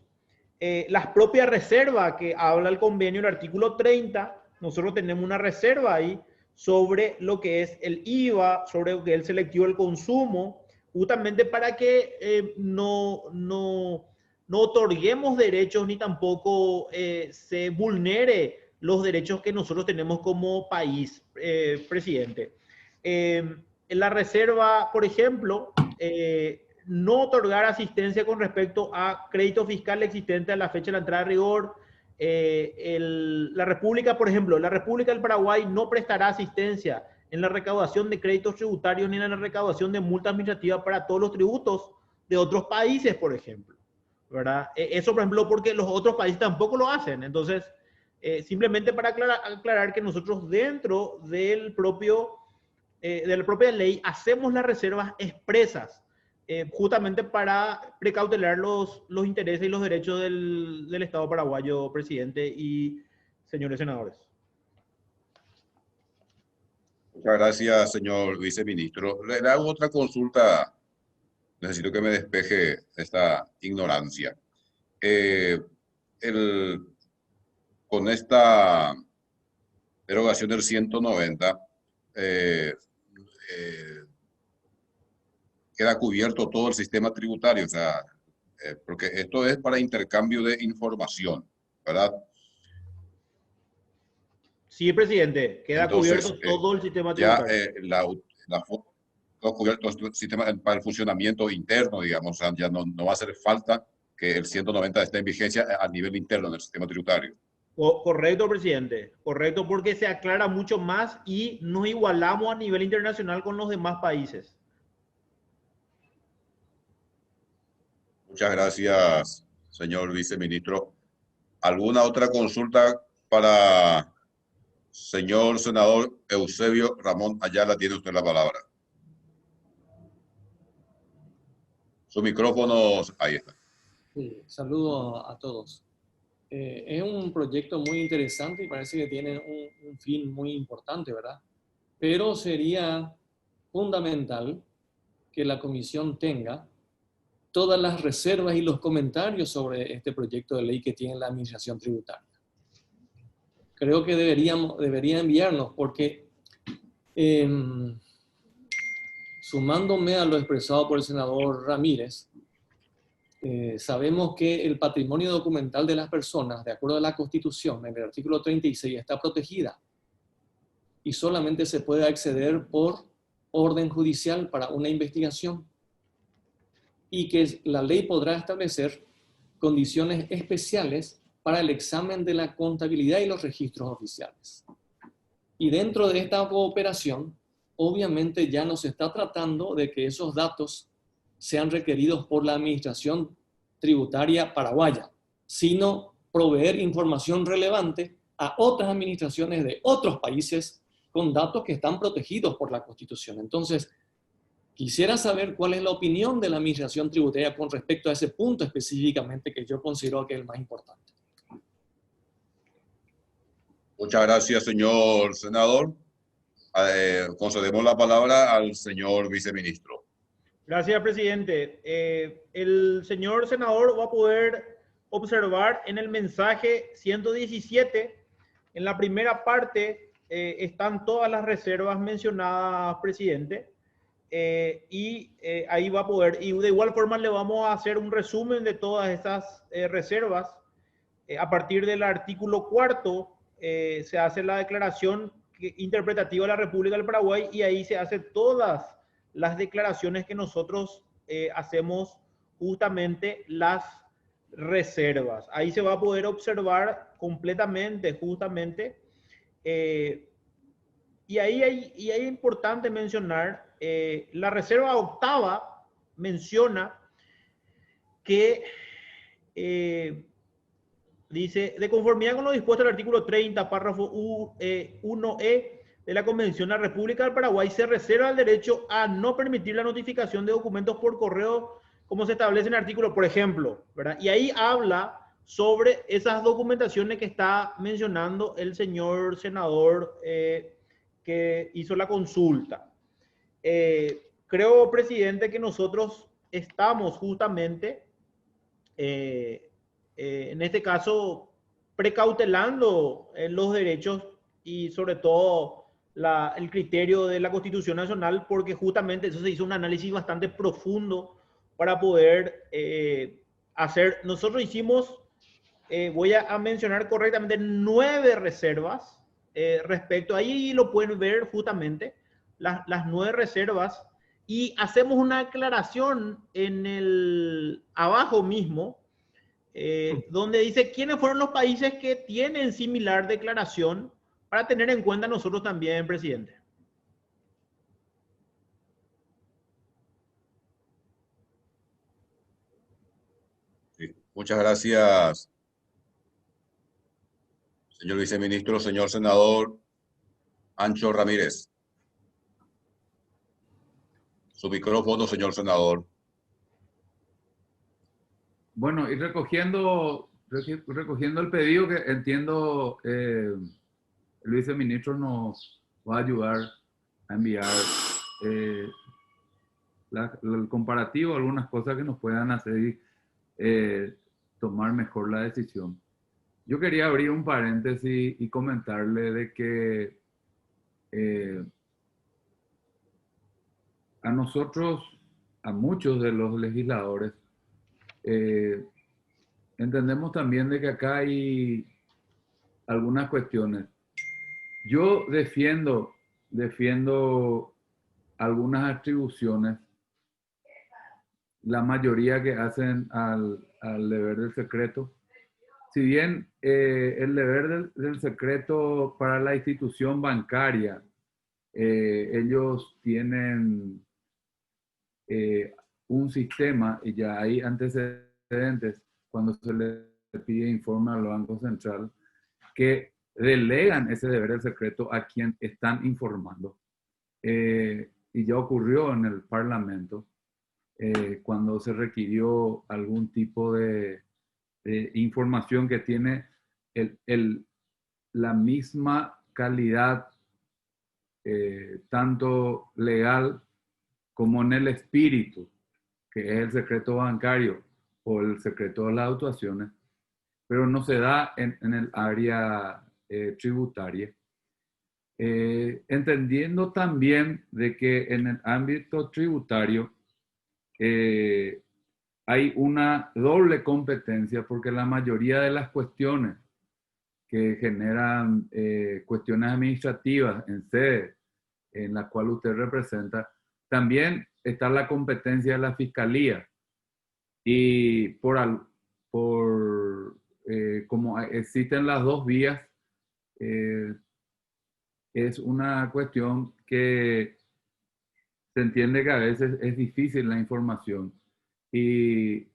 las propias reservas que habla el convenio, el artículo 30, nosotros tenemos una reserva ahí sobre lo que es el IVA, sobre lo que es el selectivo del consumo, justamente para que no otorguemos derechos ni tampoco se vulnere los derechos que nosotros tenemos como país, presidente. En la reserva, por ejemplo, no otorgar asistencia con respecto a crédito fiscal existente a la fecha de la entrada de rigor. La República, por ejemplo, la República del Paraguay no prestará asistencia en la recaudación de créditos tributarios ni en la recaudación de multa administrativa para todos los tributos de otros países, por ejemplo, ¿verdad? Eso, por ejemplo, porque los otros países tampoco lo hacen. Entonces, simplemente para aclarar que nosotros dentro de la propia ley hacemos las reservas expresas, justamente para precautelar los intereses y los derechos del Estado paraguayo, presidente y señores senadores. Muchas gracias, señor viceministro. Le hago otra consulta. Necesito que me despeje esta ignorancia. Con esta derogación del 190, queda cubierto todo el sistema tributario, o sea, porque esto es para intercambio de información, ¿verdad? Sí, presidente, queda cubierto todo el sistema tributario. Todo cubierto el sistema para el funcionamiento interno, digamos, o sea, ya no va a hacer falta que el 190 esté en vigencia a nivel interno del sistema tributario. Correcto, presidente, correcto, porque se aclara mucho más y nos igualamos a nivel internacional con los demás países. Muchas gracias, señor viceministro. ¿Alguna otra consulta para señor senador Eusebio Ramón Ayala? Tiene usted la palabra. Su micrófono, ahí está. Sí, saludo a todos. Es un proyecto muy interesante y parece que tiene un fin muy importante, ¿verdad? Pero sería fundamental que la comisión tenga todas las reservas y los comentarios sobre este proyecto de ley que tiene la Administración Tributaria. Creo que debería enviarnos porque, sumándome a lo expresado por el senador Ramírez, sabemos que el patrimonio documental de las personas, de acuerdo a la Constitución, en el artículo 36, está protegida y solamente se puede acceder por orden judicial para una investigación, y que la ley podrá establecer condiciones especiales para el examen de la contabilidad y los registros oficiales. Y dentro de esta cooperación, obviamente ya no se está tratando de que esos datos sean requeridos por la Administración Tributaria paraguaya, sino proveer información relevante a otras administraciones de otros países con datos que están protegidos por la Constitución. Entonces, quisiera saber cuál es la opinión de la Administración Tributaria con respecto a ese punto específicamente que yo considero que es el más importante. Muchas gracias, señor senador. Concedemos la palabra al señor viceministro. Gracias, presidente. El señor senador va a poder observar en el mensaje 117, en la primera parte, están todas las reservas mencionadas, presidente. Ahí va a poder, y de igual forma le vamos a hacer un resumen de todas estas reservas. A partir del artículo 4 se hace la declaración interpretativa de la República del Paraguay, y ahí se hacen todas las declaraciones que nosotros hacemos, justamente las reservas. Ahí se va a poder observar completamente, justamente. Y ahí es importante mencionar, la reserva octava menciona que dice, de conformidad con lo dispuesto en el artículo 30, párrafo 1E de la Convención, la República del Paraguay se reserva el derecho a no permitir la notificación de documentos por correo, como se establece en el artículo, por ejemplo, ¿verdad? Y ahí habla sobre esas documentaciones que está mencionando el señor senador que hizo la consulta. Creo, presidente, que nosotros estamos justamente, en este caso, precautelando los derechos y sobre todo el criterio de la Constitución Nacional, porque justamente eso se hizo un análisis bastante profundo para poder hacer. Nosotros hicimos, voy a mencionar correctamente, 9 reservas respecto, ahí lo pueden ver justamente, las 9 reservas, y hacemos una aclaración en el abajo mismo, donde dice quiénes fueron los países que tienen similar declaración, para tener en cuenta nosotros también, presidente. Sí. Muchas gracias, señor viceministro. Señor senador Ancho Ramírez. Su micrófono, señor senador. Bueno, y recogiendo el pedido, que entiendo el viceministro nos va a ayudar a enviar el comparativo, algunas cosas que nos puedan hacer tomar mejor la decisión. Yo quería abrir un paréntesis y comentarle de que a nosotros, a muchos de los legisladores, entendemos también de que acá hay algunas cuestiones. Yo defiendo algunas atribuciones, la mayoría que hacen al deber del secreto. Si bien el deber del secreto para la institución bancaria, ellos tienen un sistema, y ya hay antecedentes cuando se le pide informe al Banco Central, que delegan ese deber del secreto a quien están informando. Y ya ocurrió en el Parlamento. cuando se requirió algún tipo de información que tiene la misma calidad, tanto legal como en el espíritu, que es el secreto bancario o el secreto de las actuaciones, pero no se da en el área tributaria. Entendiendo también de que en el ámbito tributario hay una doble competencia, porque la mayoría de las cuestiones que generan cuestiones administrativas en sede en la cual usted representa, también está la competencia de la fiscalía. Y como existen las dos vías, es una cuestión que se entiende que a veces es difícil la información. Y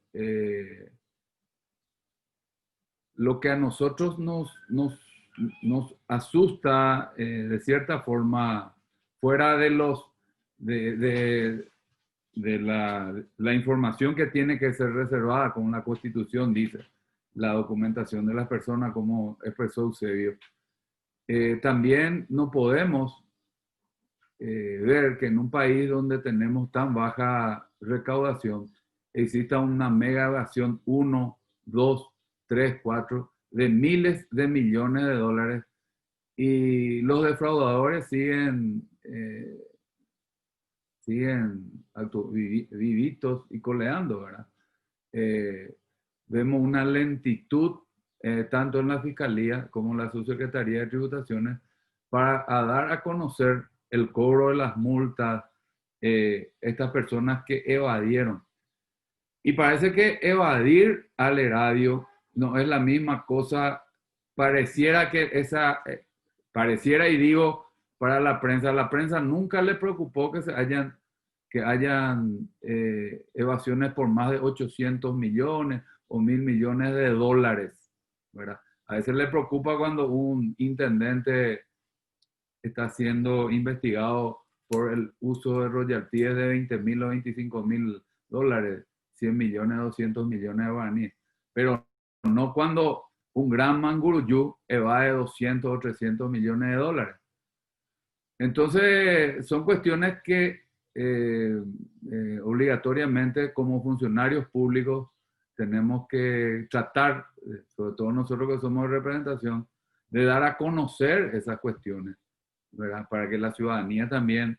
lo que a nosotros nos asusta de cierta forma, fuera de la información que tiene que ser reservada, como la Constitución dice, la documentación de las personas, como expresó Eusebio. También no podemos ver que en un país donde tenemos tan baja recaudación exista una mega evasión 1, 2, 3, 4 de miles de millones de dólares, y los defraudadores siguen vivitos y coleando, ¿verdad? Vemos una lentitud tanto en la Fiscalía como en la Subsecretaría de Tributaciones para dar a conocer el cobro de las multas, estas personas que evadieron. Y parece que evadir al erario no es la misma cosa. Pareciera que pareciera, y digo, para la prensa nunca le preocupó que hayan evasiones por más de 800 millones o 1.000 millones de dólares, ¿verdad? A veces le preocupa cuando un intendente está siendo investigado por el uso de royalties de 20.000 o 25.000 dólares, 100 millones, 200 millones de guaraníes. Pero no cuando un gran manguruyú evade 200 o 300 millones de dólares. Entonces, son cuestiones que obligatoriamente como funcionarios públicos tenemos que tratar, sobre todo nosotros que somos de representación, de dar a conocer esas cuestiones, ¿verdad? Para que la ciudadanía también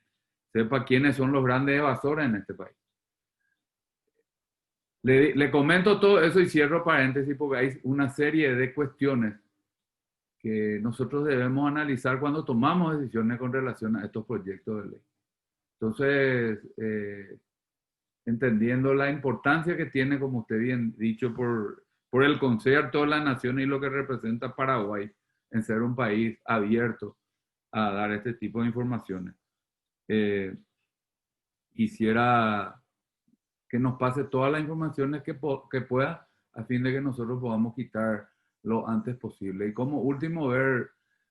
sepa quiénes son los grandes evasores en este país. Le comento todo eso y cierro paréntesis porque hay una serie de cuestiones que nosotros debemos analizar cuando tomamos decisiones con relación a estos proyectos de ley. Entonces, entendiendo la importancia que tiene, como usted bien dicho, por el concierto de la nación y lo que representa Paraguay en ser un país abierto a dar este tipo de informaciones. Quisiera que nos pase todas las informaciones que pueda, a fin de que nosotros podamos quitar lo antes posible. Y como último,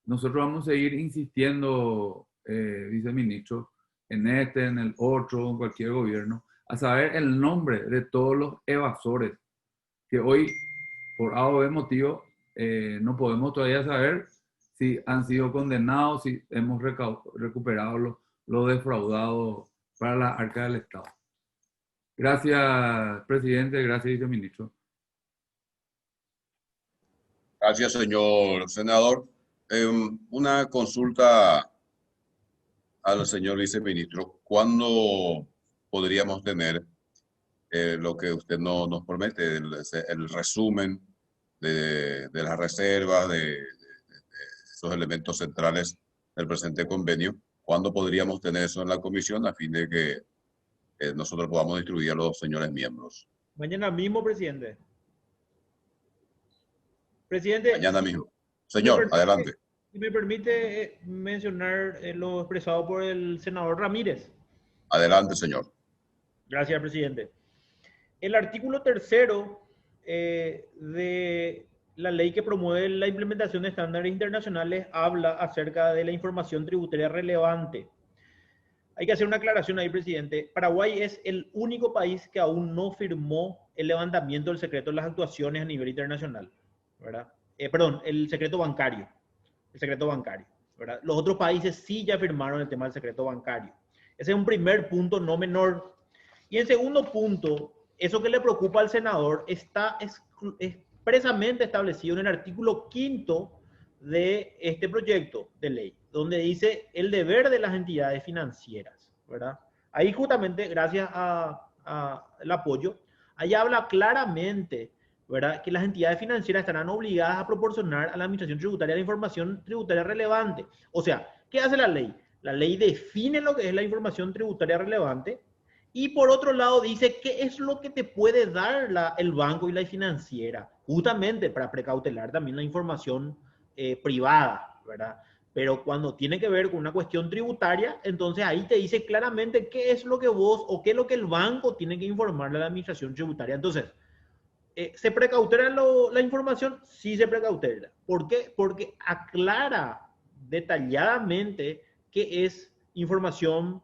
nosotros vamos a seguir insistiendo, viceministro, en en el otro, en cualquier gobierno, a saber el nombre de todos los evasores que hoy, por A o B motivo, no podemos todavía saber si han sido condenados, si hemos recuperado lo defraudado para la arca del Estado. Gracias, presidente. Gracias, viceministro. Gracias, señor senador. Una consulta al señor viceministro. ¿Cuándo podríamos tener lo que usted nos promete, el resumen de las reservas, de esos elementos centrales del presente convenio? ¿Cuándo podríamos tener eso en la comisión a fin de que nosotros podamos distribuir a los señores miembros? Mañana mismo, presidente. Presidente. Mañana mismo. Señor, adelante. Si me permite mencionar lo expresado por el senador Ramírez. Adelante, señor. Gracias, presidente. El artículo 3º de la ley que promueve la implementación de estándares internacionales habla acerca de la información tributaria relevante. Hay que hacer una aclaración ahí, presidente. Paraguay es el único país que aún no firmó el levantamiento del secreto de las actuaciones a nivel internacional, ¿verdad? Perdón, el secreto bancario. El secreto bancario, ¿verdad? Los otros países sí ya firmaron el tema del secreto bancario. Ese es un primer punto no menor. Y en segundo punto, eso que le preocupa al senador está expresamente establecido en el artículo 5 de este proyecto de ley, donde dice el deber de las entidades financieras, ¿verdad? Ahí justamente, gracias al apoyo, ahí habla claramente, ¿verdad?, que las entidades financieras estarán obligadas a proporcionar a la administración tributaria la información tributaria relevante. O sea, ¿qué hace la ley? La ley define lo que es la información tributaria relevante y por otro lado dice qué es lo que te puede dar el banco y la financiera, justamente para precautelar también la información privada, ¿verdad? Pero cuando tiene que ver con una cuestión tributaria, entonces ahí te dice claramente qué es lo que vos o qué es lo que el banco tiene que informarle a la administración tributaria. Entonces, ¿se precautela la información? Sí se precautela. ¿Por qué? Porque aclara detalladamente qué es información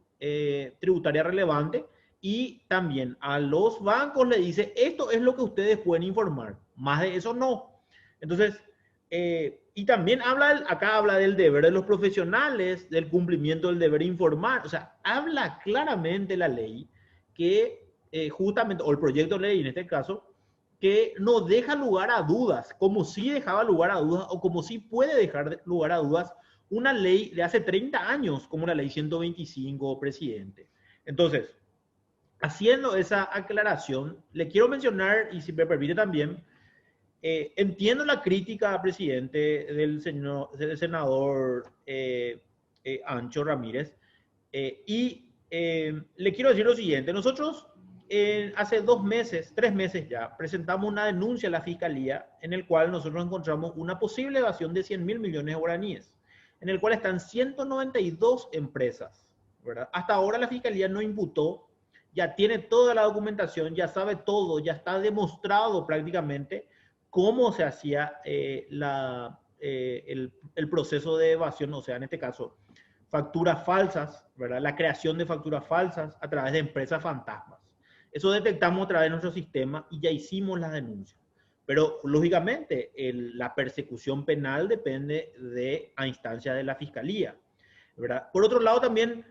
tributaria relevante y también a los bancos le dice, esto es lo que ustedes pueden informar, más de eso no. Entonces, y también acá habla del deber de los profesionales, del cumplimiento del deber informar, o sea, habla claramente la ley que justamente, o el proyecto de ley en este caso, que no deja lugar a dudas, como si dejaba lugar a dudas o como si puede dejar lugar a dudas una ley de hace 30 años, como la ley 125, presidente. Entonces, haciendo esa aclaración, le quiero mencionar, y si me permite también, entiendo la crítica, presidente, del senador Ancho Ramírez, y le quiero decir lo siguiente. Nosotros hace 2 meses, 3 meses ya, presentamos una denuncia a la Fiscalía en el cual nosotros encontramos una posible evasión de 100.000 millones de guaraníes, en el cual están 192 empresas, ¿verdad? Hasta ahora la Fiscalía no imputó, ya tiene toda la documentación, ya sabe todo, ya está demostrado prácticamente cómo se hacía el proceso de evasión, o sea, en este caso, facturas falsas, ¿verdad? La creación de facturas falsas a través de empresas fantasmas. Eso detectamos a través de nuestro sistema y ya hicimos las denuncias. Pero, lógicamente, la persecución penal depende a instancia de la Fiscalía, ¿verdad? Por otro lado, también,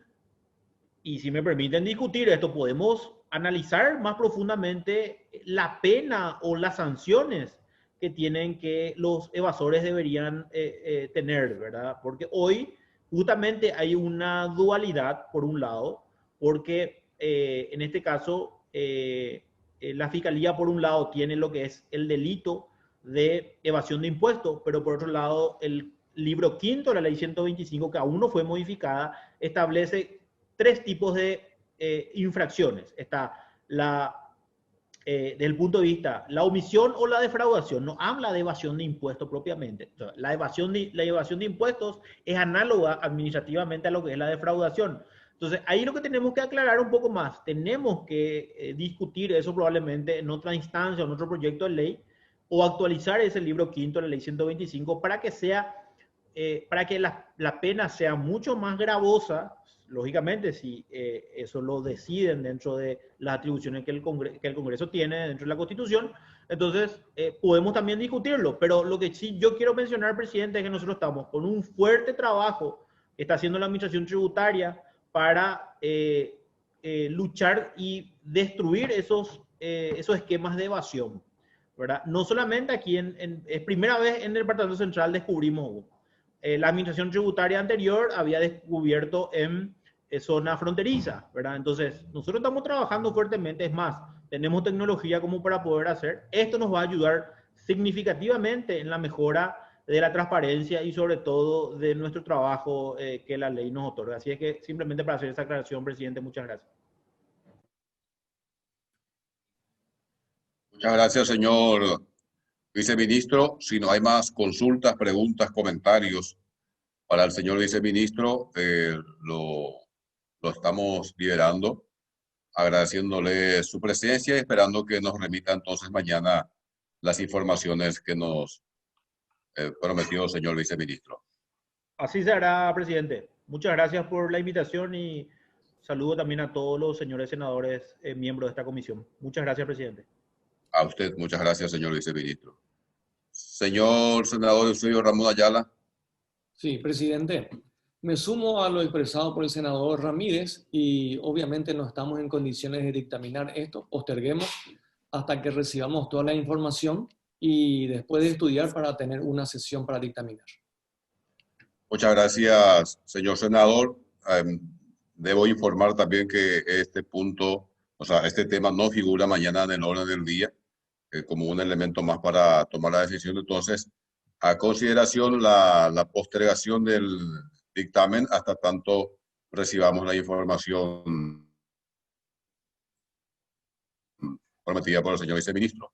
y si me permiten discutir esto, podemos analizar más profundamente la pena o las sanciones que tienen que los evasores deberían tener, ¿verdad? Porque hoy justamente hay una dualidad, por un lado, porque en este caso la Fiscalía, por un lado, tiene lo que es el delito de evasión de impuestos, pero por otro lado, el libro 5 de la ley 125, que aún no fue modificada, establece 3 tipos de infracciones. Está desde el punto de vista, la omisión o la defraudación, no habla de evasión de impuestos propiamente. Entonces, la evasión de impuestos es análoga administrativamente a lo que es la defraudación. Entonces, ahí lo que tenemos que aclarar un poco más, tenemos que discutir eso probablemente en otra instancia, en otro proyecto de ley, o actualizar ese libro 5 de la ley 125 para que para que la pena sea mucho más gravosa, lógicamente, si eso lo deciden dentro de las atribuciones que el Congreso tiene dentro de la Constitución, entonces podemos también discutirlo. Pero lo que sí yo quiero mencionar, presidente, es que nosotros estamos con un fuerte trabajo que está haciendo la Administración Tributaria para luchar y destruir esos esquemas de evasión, ¿verdad? No solamente aquí, es primera vez en el Departamento Central descubrimos la Administración Tributaria anterior había descubierto en zona fronteriza, ¿verdad? Entonces, nosotros estamos trabajando fuertemente, es más, tenemos tecnología como para poder hacer. Esto nos va a ayudar significativamente en la mejora de la transparencia y sobre todo de nuestro trabajo que la ley nos otorga. Así es que simplemente para hacer esa aclaración, presidente, muchas gracias. Muchas gracias, señor viceministro. Si no hay más consultas, preguntas, comentarios para el señor viceministro, lo estamos liberando, agradeciéndole su presencia y esperando que nos remita entonces mañana las informaciones que nos prometió el señor viceministro. Así se hará, presidente. Muchas gracias por la invitación y Saludo también a todos los señores senadores miembros de esta comisión. Muchas gracias, presidente. A usted, muchas gracias, señor viceministro. Señor senador Eusebio Ramón Ayala. Sí, presidente. Me sumo a lo expresado por el senador Ramírez y obviamente no estamos en condiciones de dictaminar esto. Posterguemos hasta que recibamos toda la información y después de estudiar para tener una sesión para dictaminar. Muchas gracias, señor senador. Debo informar también que este punto, o sea, este tema no figura mañana en el orden del día como un elemento más para tomar la decisión. Entonces, a consideración la postergación del dictamen hasta tanto recibamos la información prometida por el señor viceministro.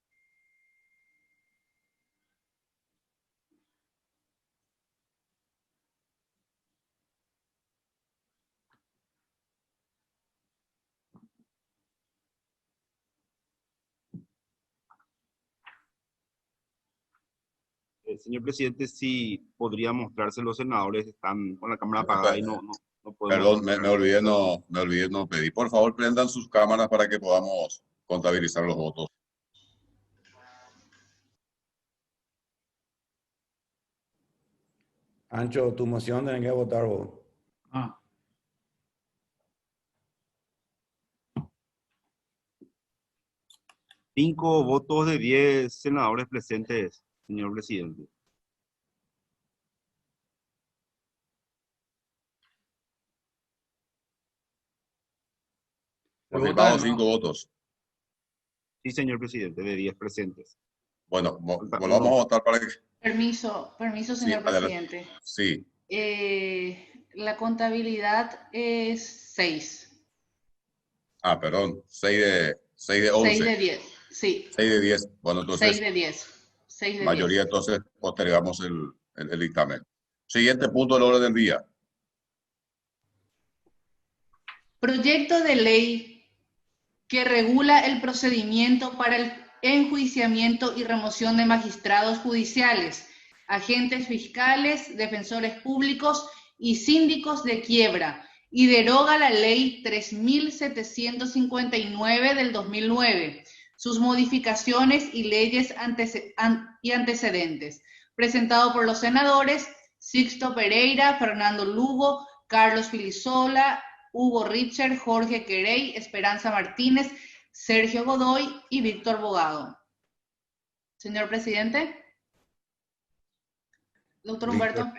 Señor presidente, si podría mostrarse los senadores, están con la cámara apagada y no podemos... Perdón, me olvidé no pedir. Por favor, prendan sus cámaras para que podamos contabilizar los votos. Ancho, tu moción tenés que votar vos. Ah, 5 votos de 10 senadores presentes, señor presidente. Confirmados 5 votos. Sí, señor presidente, de 10 presentes. Bueno, volvamos a votar para que... Permiso, señor presidente. Sí. La contabilidad es 6. Ah, perdón. 6 de 11. 6 de 10, sí. 6 de 10. Bueno, entonces... 6 de 10. 6 de mayoría, 10. entonces postergamos el dictamen. Siguiente punto del orden del día. Proyecto de ley que regula el procedimiento para el enjuiciamiento y remoción de magistrados judiciales, agentes fiscales, defensores públicos y síndicos de quiebra, y deroga la Ley 3.759 del 2009, sus modificaciones y leyes y antecedentes, presentado por los senadores Sixto Pereira, Fernando Lugo, Carlos Filisola, Hugo Richard, Jorge Querey, Esperanza Martínez, Sergio Godoy y Víctor Bogado. Señor presidente. Doctor Humberto.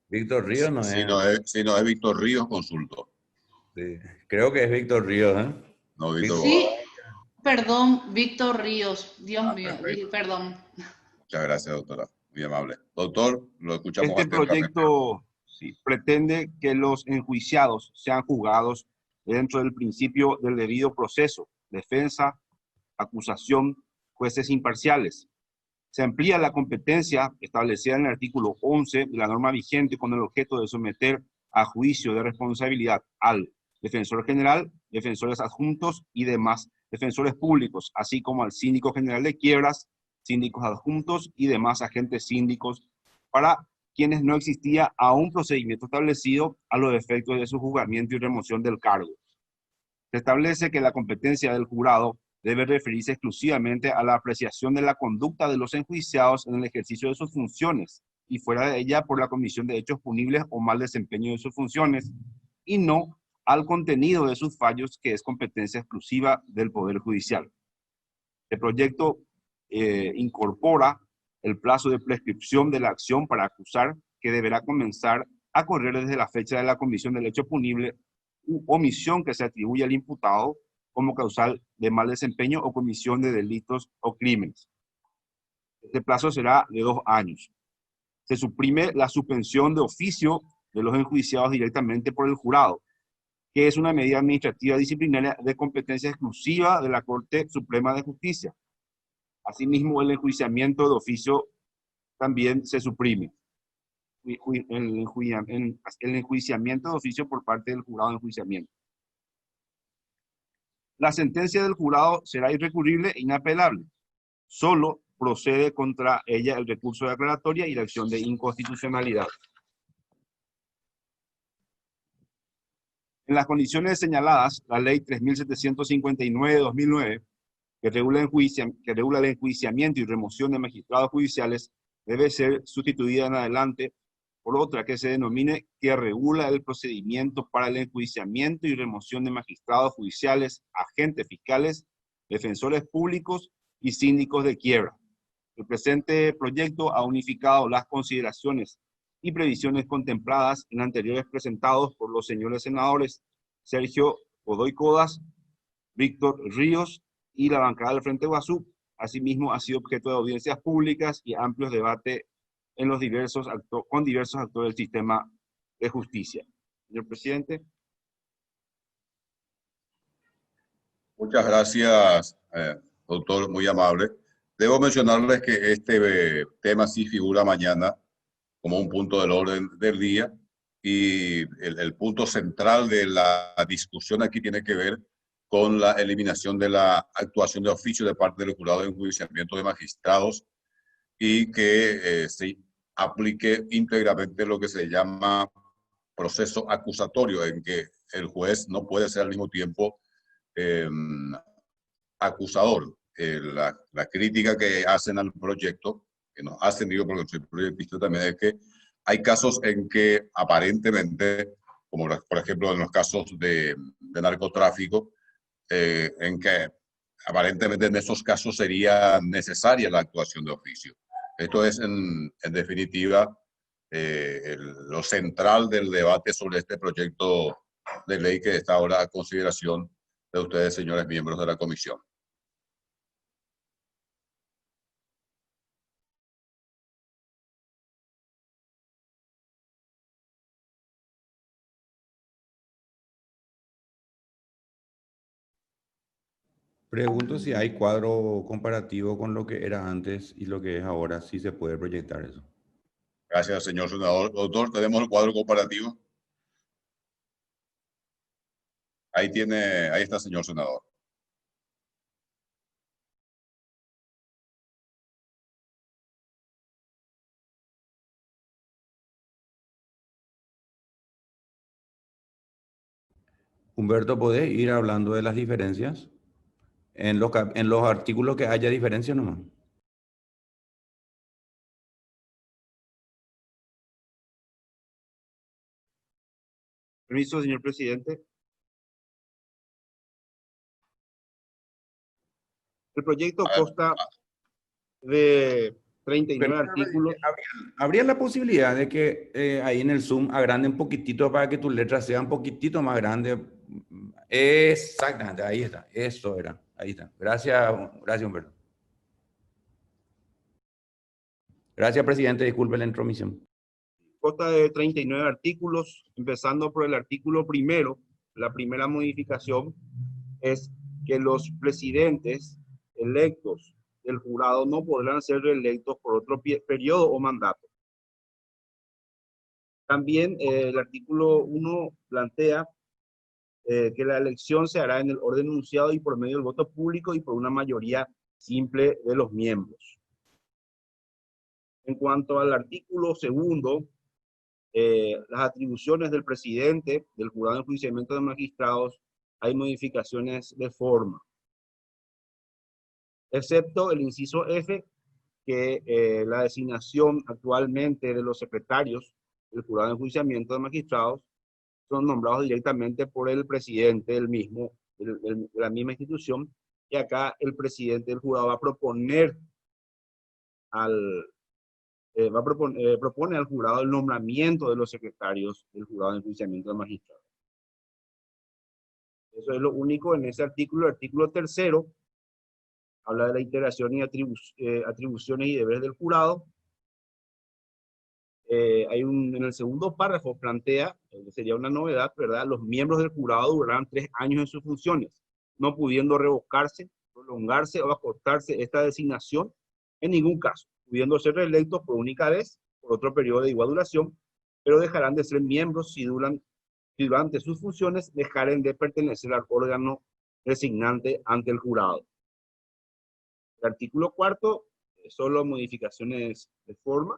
Víctor Ríos no es. Si no es Víctor Ríos, consulto. Sí, creo que es Víctor Ríos, ¿eh? No, Víctor Sí, Bogado. perdón, Víctor Ríos. Dios mío, perfecto. Perdón. Muchas gracias, doctora. Muy amable. Doctor, lo escuchamos Este proyecto pretende que los enjuiciados sean juzgados dentro del principio del debido proceso, defensa, acusación, jueces imparciales. Se amplía la competencia establecida en el artículo 11 de la norma vigente con el objeto de someter a juicio de responsabilidad al defensor general, defensores adjuntos y demás defensores públicos, así como al síndico general de quiebras, síndicos adjuntos y demás agentes síndicos, para quienes no existía aún procedimiento establecido a los efectos de su juzgamiento y remoción del cargo. Se establece que la competencia del jurado debe referirse exclusivamente a la apreciación de la conducta de los enjuiciados en el ejercicio de sus funciones y fuera de ella por la comisión de hechos punibles o mal desempeño de sus funciones, y no al contenido de sus fallos, que es competencia exclusiva del Poder Judicial. El proyecto incorpora el plazo de prescripción de la acción para acusar, que deberá comenzar a correr desde la fecha de la comisión del hecho punible u omisión que se atribuye al imputado como causal de mal desempeño o comisión de delitos o crímenes. Este plazo será de 2 años. Se suprime la suspensión de oficio de los enjuiciados directamente por el jurado, que es una medida administrativa disciplinaria de competencia exclusiva de la Corte Suprema de Justicia. Asimismo, el enjuiciamiento de oficio también se suprime. El enjuiciamiento de oficio por parte del jurado de enjuiciamiento. La sentencia del jurado será irrecurrible e inapelable. Solo procede contra ella el recurso de aclaratoria y la acción de inconstitucionalidad. En las condiciones señaladas, la Ley 3759 de 2009, que regula el enjuiciamiento y remoción de magistrados judiciales, debe ser sustituida en adelante por otra que se denomine que regula el procedimiento para el enjuiciamiento y remoción de magistrados judiciales, agentes fiscales, defensores públicos y síndicos de quiebra. El presente proyecto ha unificado las consideraciones y previsiones contempladas en anteriores presentados por los señores senadores Sergio Godoy Codas, Víctor Ríos y la bancada del Frente Guasú. Asimismo, ha sido objeto de audiencias públicas y amplios debates en los con diversos actores del sistema de justicia. Señor presidente. Muchas gracias, doctor, muy amable. Debo mencionarles que este tema sí figura mañana como un punto del orden del día y el punto central de la discusión aquí tiene que ver con la eliminación de la actuación de oficio de parte del jurado de enjuiciamiento de magistrados y que se aplique íntegramente lo que se llama proceso acusatorio, en que el juez no puede ser al mismo tiempo acusador. La crítica que hacen al proyecto, que nos hacen, digo, porque soy proyectista también, es que hay casos en que aparentemente, como por ejemplo en los casos de narcotráfico, en que aparentemente en esos casos sería necesaria la actuación de oficio. Esto es en definitiva lo central del debate sobre este proyecto de ley que está ahora a consideración de ustedes, señores miembros de la comisión. Pregunto si hay cuadro comparativo con lo que era antes y lo que es ahora, si se puede proyectar eso. Gracias, señor senador. Doctor, tenemos el cuadro comparativo. Ahí está, señor senador. Humberto, ¿podés ir hablando de las diferencias? En los artículos que haya diferencia nomás. Permiso, señor presidente. El proyecto consta de 39 artículos. ¿Habría la posibilidad de que ahí en el Zoom agranden un poquitito para que tus letras sean un poquitito más grandes? Exactamente, ahí está. Eso era. Ahí está. Gracias, Humberto. Gracias, presidente. Disculpe la intromisión. Consta de 39 artículos, empezando por el artículo primero. La primera modificación es que los presidentes electos del jurado no podrán ser reelectos por otro periodo o mandato. También el artículo 1 plantea que la elección se hará en el orden enunciado y por medio del voto público y por una mayoría simple de los miembros. En cuanto al artículo segundo, las atribuciones del presidente del jurado de enjuiciamiento de magistrados, hay modificaciones de forma. Excepto el inciso F, que la designación actualmente de los secretarios del jurado de enjuiciamiento de magistrados son nombrados directamente por el presidente del mismo, de la misma institución, y acá el presidente del jurado va a proponer propone al jurado el nombramiento de los secretarios del jurado de enjuiciamiento de magistrados. Eso es lo único en ese artículo. El artículo tercero habla de la integración y atribuciones y deberes del jurado. En el segundo párrafo plantea, sería una novedad, ¿verdad? Los miembros del jurado durarán 3 años en sus funciones, no pudiendo revocarse, prolongarse o acortarse esta designación en ningún caso, pudiendo ser reelectos por única vez, por otro periodo de igual duración, pero dejarán de ser miembros si durante sus funciones dejaren de pertenecer al órgano designante ante el jurado. El artículo cuarto, solo modificaciones de forma,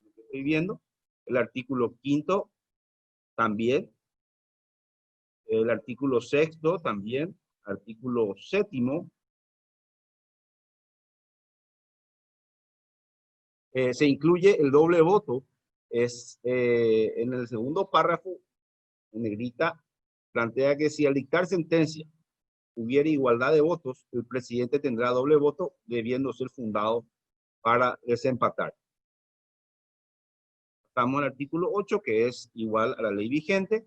lo que estoy viendo. El artículo quinto, también El artículo 6º también, artículo 7º. Se incluye el doble voto. Es en el segundo párrafo, en negrita, plantea que si al dictar sentencia hubiera igualdad de votos, el presidente tendrá doble voto, debiendo ser fundado para desempatar. Estamos en el artículo 8, que es igual a la ley vigente.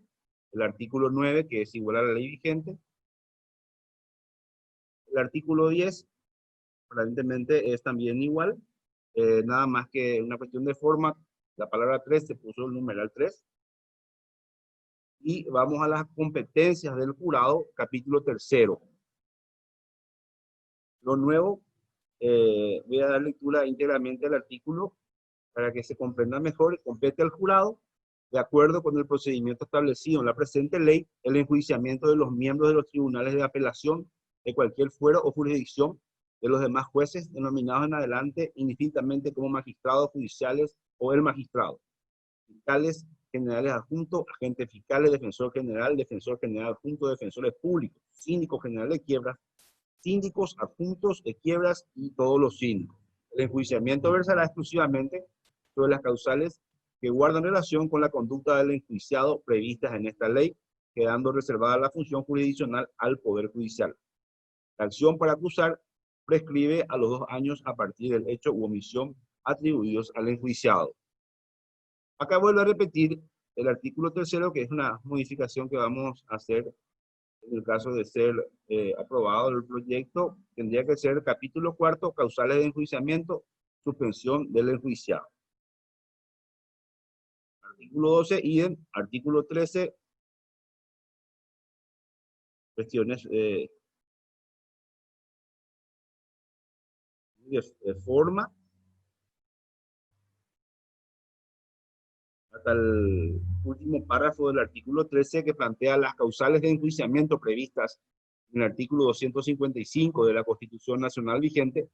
El artículo 9, que es igual a la ley vigente. El artículo 10, aparentemente es también igual. Nada más que una cuestión de forma. La palabra 3 se puso el numeral 3. Y vamos a las competencias del jurado, capítulo 3º. Lo nuevo, voy a dar lectura íntegramente al artículo para que se comprenda mejor. Compete al jurado, de acuerdo con el procedimiento establecido en la presente ley, el enjuiciamiento de los miembros de los tribunales de apelación de cualquier fuero o jurisdicción de los demás jueces denominados en adelante indistintamente como magistrados judiciales o el magistrado, fiscales generales adjuntos, agentes fiscales, defensor general adjunto, defensores públicos, síndico general de quiebras, síndicos adjuntos de quiebras y todos los síndicos. El enjuiciamiento versará exclusivamente sobre las causales que guardan relación con la conducta del enjuiciado previstas en esta ley, quedando reservada la función jurisdiccional al Poder Judicial. La acción para acusar prescribe a los 2 años a partir del hecho u omisión atribuidos al enjuiciado. Acá vuelvo a repetir el artículo 3º, que es una modificación que vamos a hacer en el caso de ser aprobado el proyecto. Tendría que ser capítulo 4, causales de enjuiciamiento, suspensión del enjuiciado. Artículo 12, idem. Artículo 13, cuestiones de forma. Hasta el último párrafo del artículo 13, que plantea las causales de enjuiciamiento previstas en el artículo 255 de la Constitución Nacional vigente,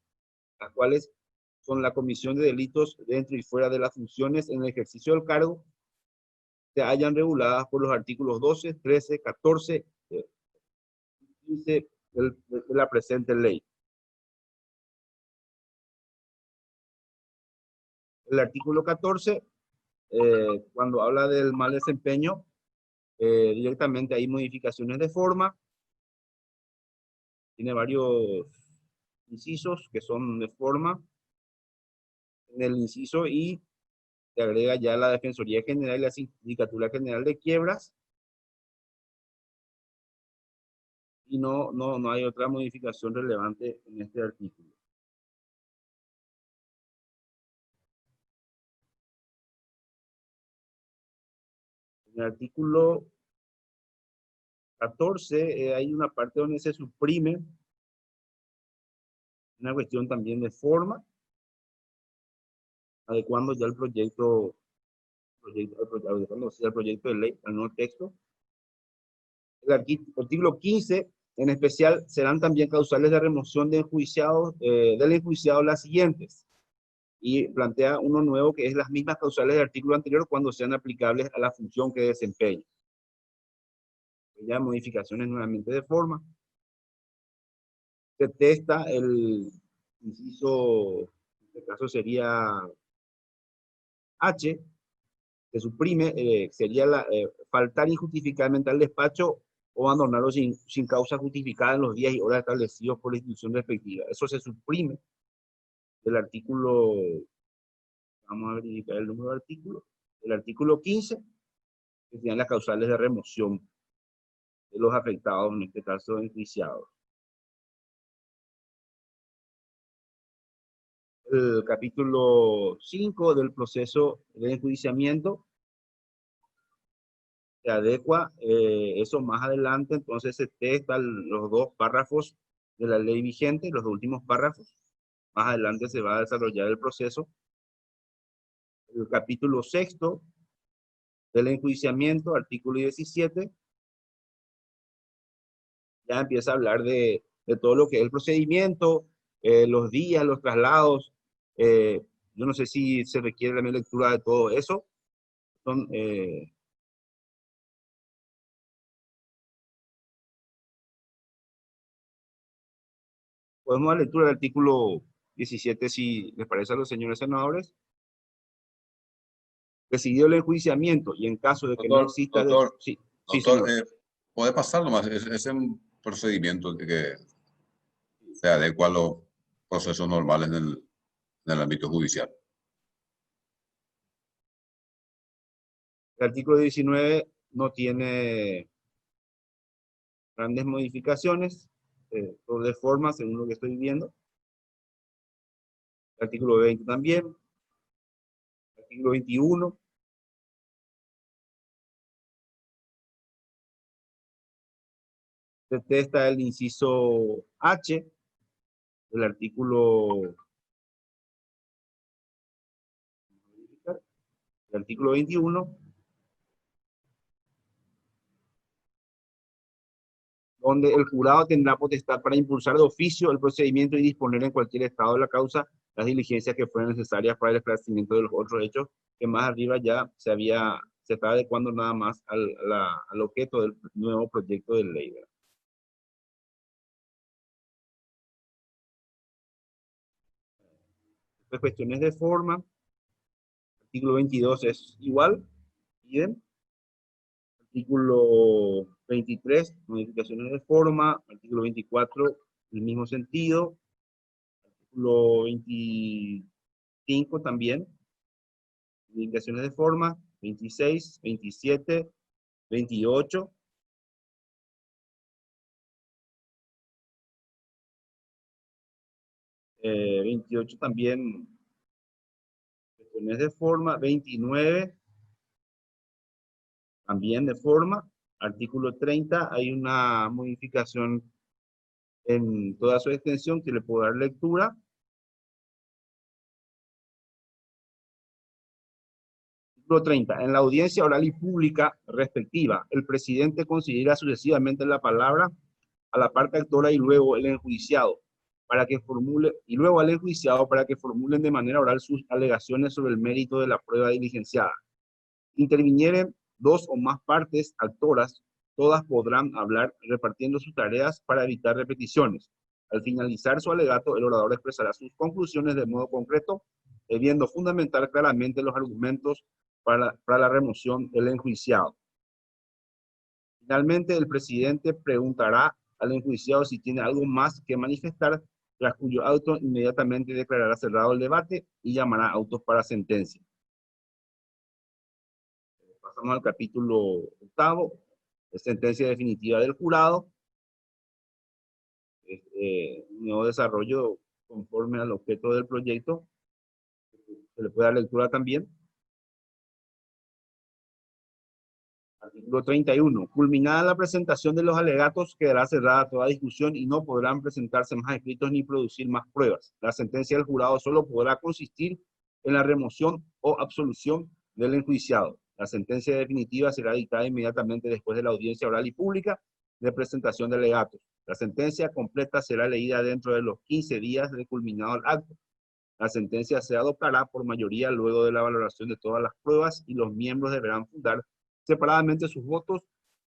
las cuales son la comisión de delitos dentro y fuera de las funciones en el ejercicio del cargo, se hallan reguladas por los artículos 12, 13, 14, 15 de la presente ley. El artículo 14, cuando habla del mal desempeño, directamente hay modificaciones de forma. Tiene varios incisos que son de forma. En el inciso I se agrega ya la Defensoría General y la Sindicatura General de Quiebras. Y no hay otra modificación relevante en este artículo. En el artículo 14 hay una parte donde se suprime una cuestión también de forma, adecuando ya el proyecto de ley al nuevo texto. El artículo 15, en especial, serán también causales de remoción de enjuiciados, del enjuiciado las siguientes. Y plantea uno nuevo que es las mismas causales del artículo anterior cuando sean aplicables a la función que desempeña. Ya modificaciones nuevamente de forma. Se testa el inciso, en este caso sería H, se suprime, sería faltar injustificadamente al despacho o abandonarlo sin causa justificada en los días y horas establecidos por la institución respectiva. Eso se suprime del artículo, vamos a verificar el número de artículos, el artículo 15, que serían las causales de remoción de los afectados, en este caso enjuiciados. El capítulo 5 del proceso de enjuiciamiento se adecua eso más adelante, entonces se testan los 2 párrafos de la ley vigente, los 2 últimos párrafos. Más adelante se va a desarrollar el proceso. El capítulo 6º del enjuiciamiento, artículo 17, ya empieza a hablar de todo lo que es el procedimiento, los días, los traslados. Yo no sé si se requiere la lectura de todo eso. Son Podemos dar lectura del artículo 17, si les parece a los señores senadores. Decidido el enjuiciamiento y en caso de que no exista... sí, doctor, señor. puede pasar nomás, es un procedimiento que se adecua a los procesos normales en el ámbito judicial. El artículo 19 no tiene grandes modificaciones, o de forma, según lo que estoy viendo. El artículo 20 también. El artículo 21. Detesta el inciso H del artículo 21, donde el jurado tendrá potestad para impulsar de oficio el procedimiento y disponer en cualquier estado de la causa las diligencias que fueran necesarias para el esclarecimiento de los otros hechos, que más arriba ya se está adecuando nada más al objeto del nuevo proyecto de ley, ¿verdad? Las cuestiones de forma, artículo 22 es igual, bien. Artículo 23, modificaciones de forma. Artículo 24, el mismo sentido. Artículo 25 también, modificaciones de forma. 26, 27, 28. Eh, 28 también, cuestiones de forma. 29, también de forma. Artículo 30, hay una modificación en toda su extensión que le puedo dar lectura. Artículo 30. En la audiencia oral y pública respectiva, el presidente considera sucesivamente la palabra a la parte actora y luego al enjuiciado para que formulen de manera oral sus alegaciones sobre el mérito de la prueba diligenciada. Intervinieren dos o más partes actoras, todas podrán hablar repartiendo sus tareas para evitar repeticiones. Al finalizar su alegato, el orador expresará sus conclusiones de modo concreto, debiendo fundamentar claramente los argumentos para la remoción del enjuiciado. Finalmente, el presidente preguntará al enjuiciado si tiene algo más que manifestar, tras cuyo auto inmediatamente declarará cerrado el debate y llamará autos para sentencia. Pasamos al capítulo 8, sentencia definitiva del jurado. Un nuevo desarrollo conforme al objeto del proyecto. Se le puede dar lectura también. Artículo 31. Culminada la presentación de los alegatos, quedará cerrada toda discusión y no podrán presentarse más escritos ni producir más pruebas. La sentencia del jurado solo podrá consistir en la remoción o absolución del enjuiciado. La sentencia definitiva será dictada inmediatamente después de la audiencia oral y pública de presentación de alegatos. La sentencia completa será leída dentro de los 15 días de culminado el acto. La sentencia se adoptará por mayoría luego de la valoración de todas las pruebas y los miembros deberán fundar separadamente sus votos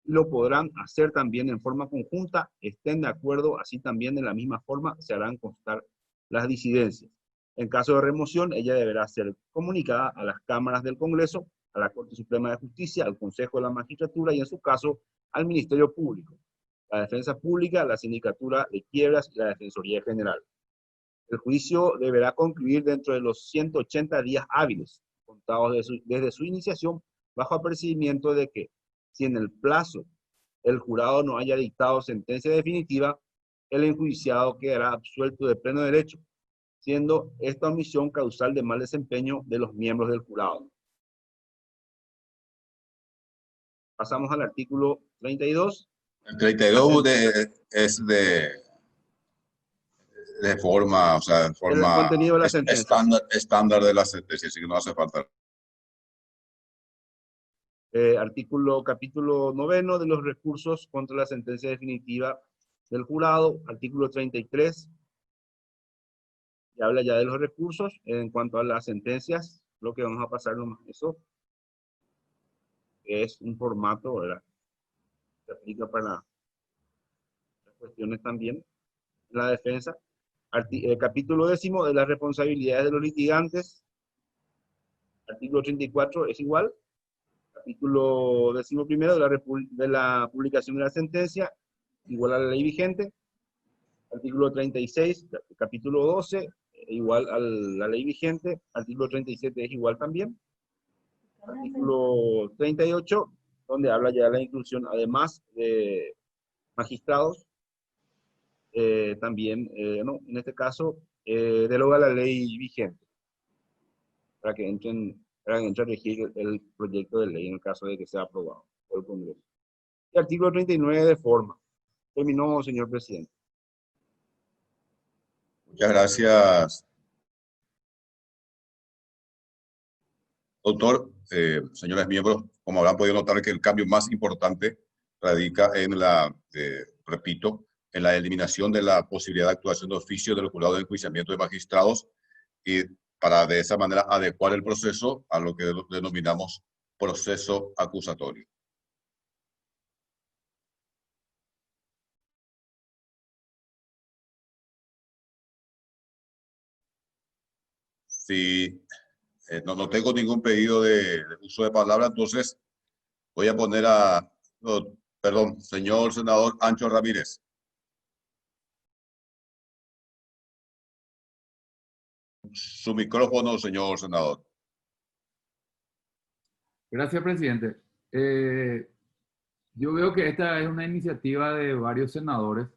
y lo podrán hacer también en forma conjunta, estén de acuerdo, así también de la misma forma se harán constar las disidencias. En caso de remoción, ella deberá ser comunicada a las cámaras del Congreso, a la Corte Suprema de Justicia, al Consejo de la Magistratura y en su caso al Ministerio Público, la Defensa Pública, la Sindicatura de Quiebras y la Defensoría General. El juicio deberá concluir dentro de los 180 días hábiles, contados desde su iniciación, bajo apercibimiento de que, si en el plazo el jurado no haya dictado sentencia definitiva, el enjuiciado quedará absuelto de pleno derecho, siendo esta omisión causal de mal desempeño de los miembros del jurado. Pasamos al artículo 32. El 32 es de forma, o sea, de forma el contenido de la sentencia. Estándar de la sentencia, así que no hace falta. Capítulo 9 de los recursos contra la sentencia definitiva del jurado. Artículo 33. Y habla ya de los recursos. En cuanto a las sentencias, lo que vamos a pasar nomás eso es un formato, ¿verdad? Se aplica para las cuestiones también. La defensa. Capítulo 10 de las responsabilidades de los litigantes. Artículo 34 es igual. Capítulo 11 de la publicación de la sentencia, igual a la ley vigente. Artículo 36, capítulo 12, igual a la ley vigente. Artículo 37 es igual también. Artículo 38, donde habla ya de la inclusión, además de magistrados, también, no, en este caso, deroga la ley vigente para que entre a regir el proyecto de ley en el caso de que sea aprobado por el Congreso. Y artículo 39 de forma. Terminó, señor presidente. Muchas gracias, doctor. Señores miembros, como habrán podido notar que el cambio más importante radica en repito, en la eliminación de la posibilidad de actuación de oficio del jurado de enjuiciamiento de magistrados y para de esa manera adecuar el proceso a lo que denominamos proceso acusatorio. Si no tengo ningún pedido de uso de palabra, entonces voy a poner perdón, señor senador Ancho Ramírez. Su micrófono, señor senador. Gracias, presidente. Yo veo que esta es una iniciativa de varios senadores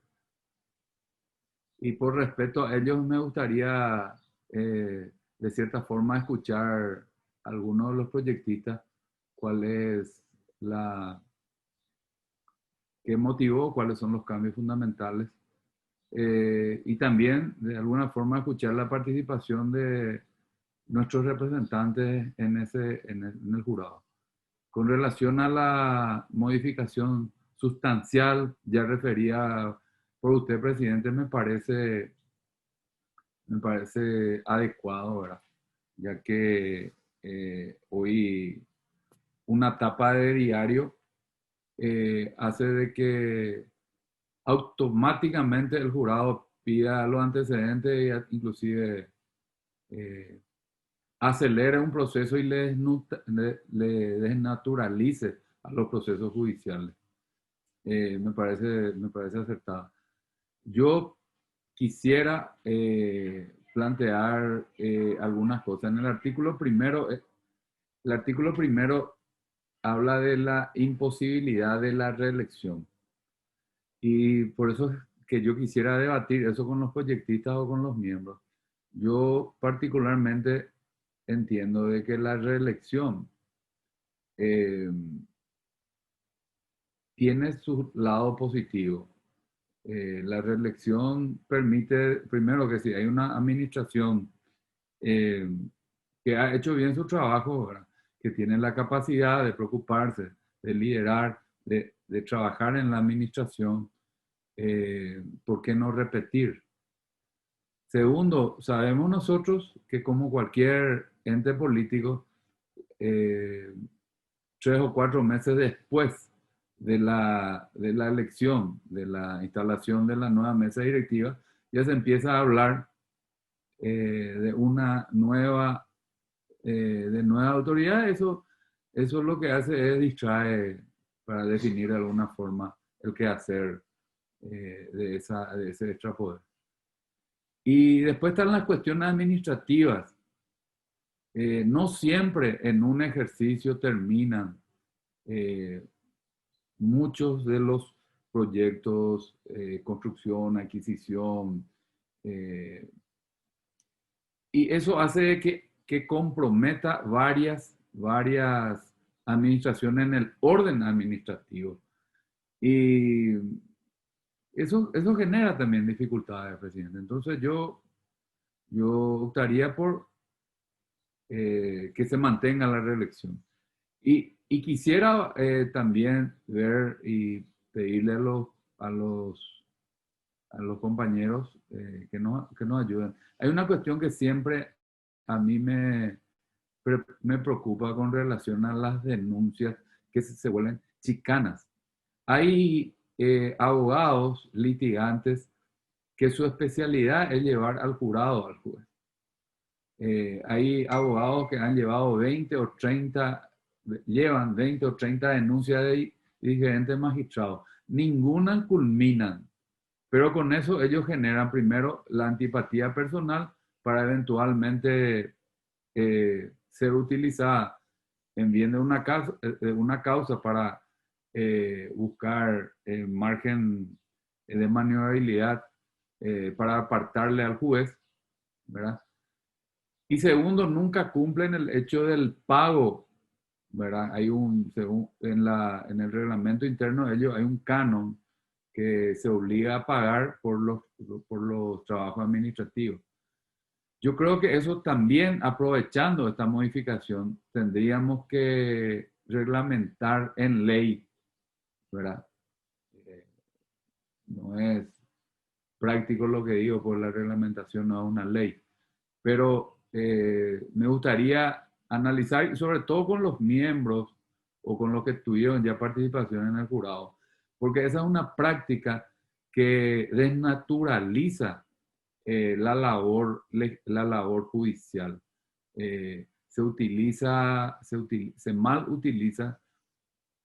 y por respeto a ellos me gustaría, de cierta forma, escuchar a algunos de los proyectistas cuál es qué motivó, cuáles son los cambios fundamentales. Y también, de alguna forma, escuchar la participación de nuestros representantes en el jurado. Con relación a la modificación sustancial, ya refería por usted, presidente, me parece adecuado, ¿verdad? Ya que hoy una tapa de diario hace de que automáticamente el jurado pida los antecedentes e inclusive acelere un proceso y le desnaturalice a los procesos judiciales. Me parece acertado. Yo quisiera plantear algunas cosas. En el artículo primero habla de la imposibilidad de la reelección. Y por eso es que yo quisiera debatir eso con los proyectistas o con los miembros. Yo particularmente entiendo de que la reelección tiene su lado positivo. La reelección permite, primero, que si hay una administración que ha hecho bien su trabajo, ¿verdad?, que tiene la capacidad de preocuparse, de liderar, de trabajar en la administración, ¿por qué no repetir? Segundo, sabemos nosotros que como cualquier ente político, 3 o 4 meses después de la elección, de la instalación de la nueva mesa directiva, ya se empieza a hablar de una nueva autoridad. Eso lo que hace es distraer para definir de alguna forma el quehacer de ese extrapoder. Y después están las cuestiones administrativas. No siempre en un ejercicio terminan muchos de los proyectos, construcción, adquisición, y eso hace que comprometa varias administraciones en el orden administrativo. Y eso genera también dificultades, presidente. Entonces yo optaría por que se mantenga la reelección. Y quisiera también ver y pedirle a los compañeros que nos ayuden. Hay una cuestión que siempre a mí me preocupa con relación a las denuncias que se vuelven chicanas. Hay abogados, litigantes, que su especialidad es llevar al jurado al juez. Hay abogados que han llevado 20 o 30, llevan 20 o 30 denuncias de diferentes magistrados. Ninguna culminan, pero con eso ellos generan primero la antipatía personal para eventualmente ser utilizada en bien de una causa para buscar margen de maniobrabilidad para apartarle al juez, ¿verdad? Y segundo, nunca cumplen el hecho del pago, ¿verdad? Hay en el reglamento interno de ellos hay un canon que se obliga a pagar por los trabajos administrativos. Yo creo que eso también, aprovechando esta modificación, tendríamos que reglamentar en ley, ¿verdad? No es práctico lo que digo, por la reglamentación no es una ley. Pero me gustaría analizar, sobre todo con los miembros o con los que tuvieron ya participación en el jurado, porque esa es una práctica que desnaturaliza la labor judicial. Se mal utiliza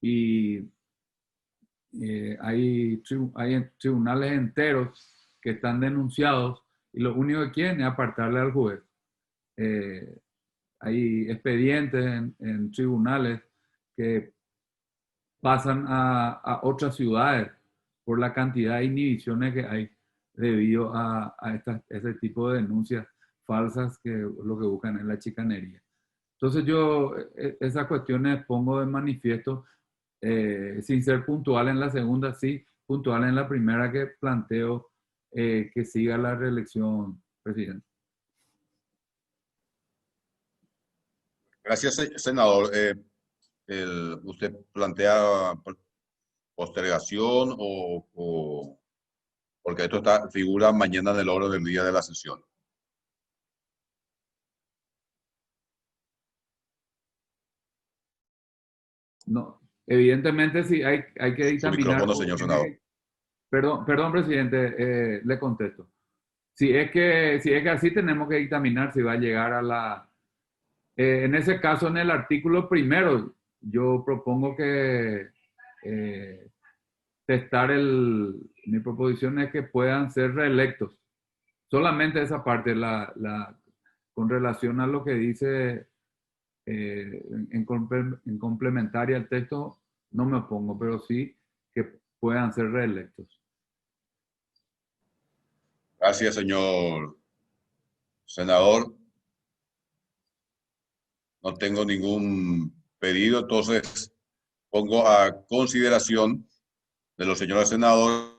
y hay tribunales enteros que están denunciados y lo único que quieren es apartarle al juez. Hay expedientes en tribunales que pasan a otras ciudades por la cantidad de inhibiciones que hay debido a ese tipo de denuncias falsas que lo que buscan es la chicanería. Entonces yo esas cuestiones pongo de manifiesto sin ser puntual en la segunda, sí, puntual en la primera que planteo que siga la reelección, presidente. Gracias, senador. ¿Usted plantea postergación o porque esto figura mañana en el orden del día de la sesión? No, evidentemente sí hay que dictaminar. Su micrófono, señor senador. Perdón, presidente, le contesto. Si es que así tenemos que dictaminar si va a llegar a la... en ese caso, en el artículo primero, yo propongo que mi proposición es que puedan ser reelectos. Solamente esa parte, con relación a lo que dice en complementaria al texto, no me opongo, pero sí que puedan ser reelectos. Gracias, señor senador. No tengo ningún pedido, entonces pongo a consideración de los señores senadores.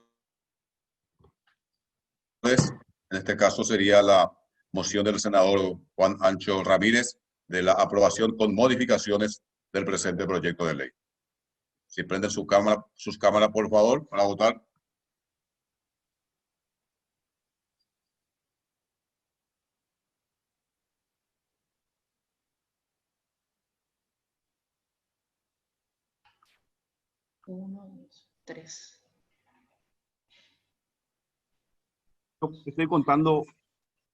En este caso sería la moción del senador Juan Ancho Ramírez de la aprobación con modificaciones del presente proyecto de ley. Si prenden sus cámaras, por favor, para votar. Uno, dos, tres. Estoy contando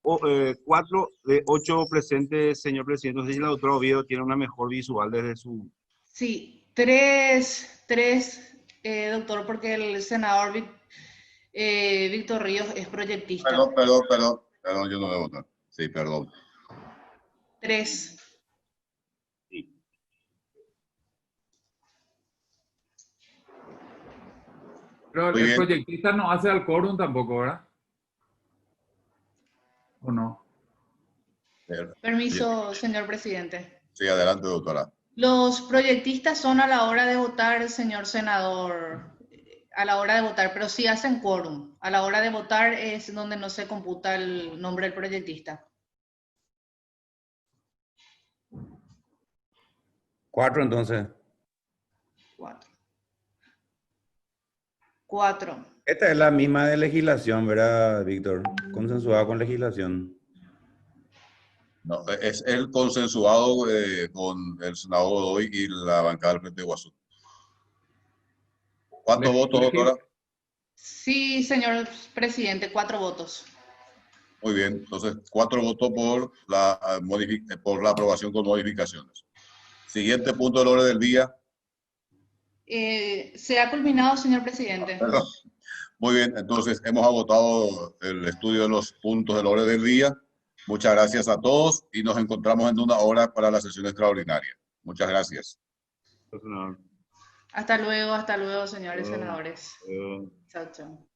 4 de 8 presentes, señor presidente. No sé si la doctora Oviedo tiene una mejor visual desde su... Sí, 3, doctor, porque el senador Víctor Ríos es proyectista. Perdón, yo no debo votar. Sí, perdón. 3. Pero el proyectista no hace al quórum tampoco, ¿verdad? ¿O no? Permiso, señor presidente. Sí, adelante, doctora. Los proyectistas son a la hora de votar, señor senador, a la hora de votar, pero sí hacen quórum. A la hora de votar es donde no se computa el nombre del proyectista. 4 entonces. 4. Esta es la misma de legislación, ¿verdad, Víctor? Consensuada con legislación. No, es el consensuado con el senador Godoy y la bancada del Frente de Guasú. ¿Cuántos votos, doctora? Sí, señor presidente, 4 votos. Muy bien, entonces 4 votos por la aprobación con modificaciones. Siguiente punto del orden del día. Se ha culminado, señor presidente. Perdón. Muy bien, entonces hemos agotado el estudio de los puntos del orden del día. Muchas gracias a todos y nos encontramos en 1 hora para la sesión extraordinaria. Muchas gracias. Senador. Hasta luego, señores senadores. Chao, chao.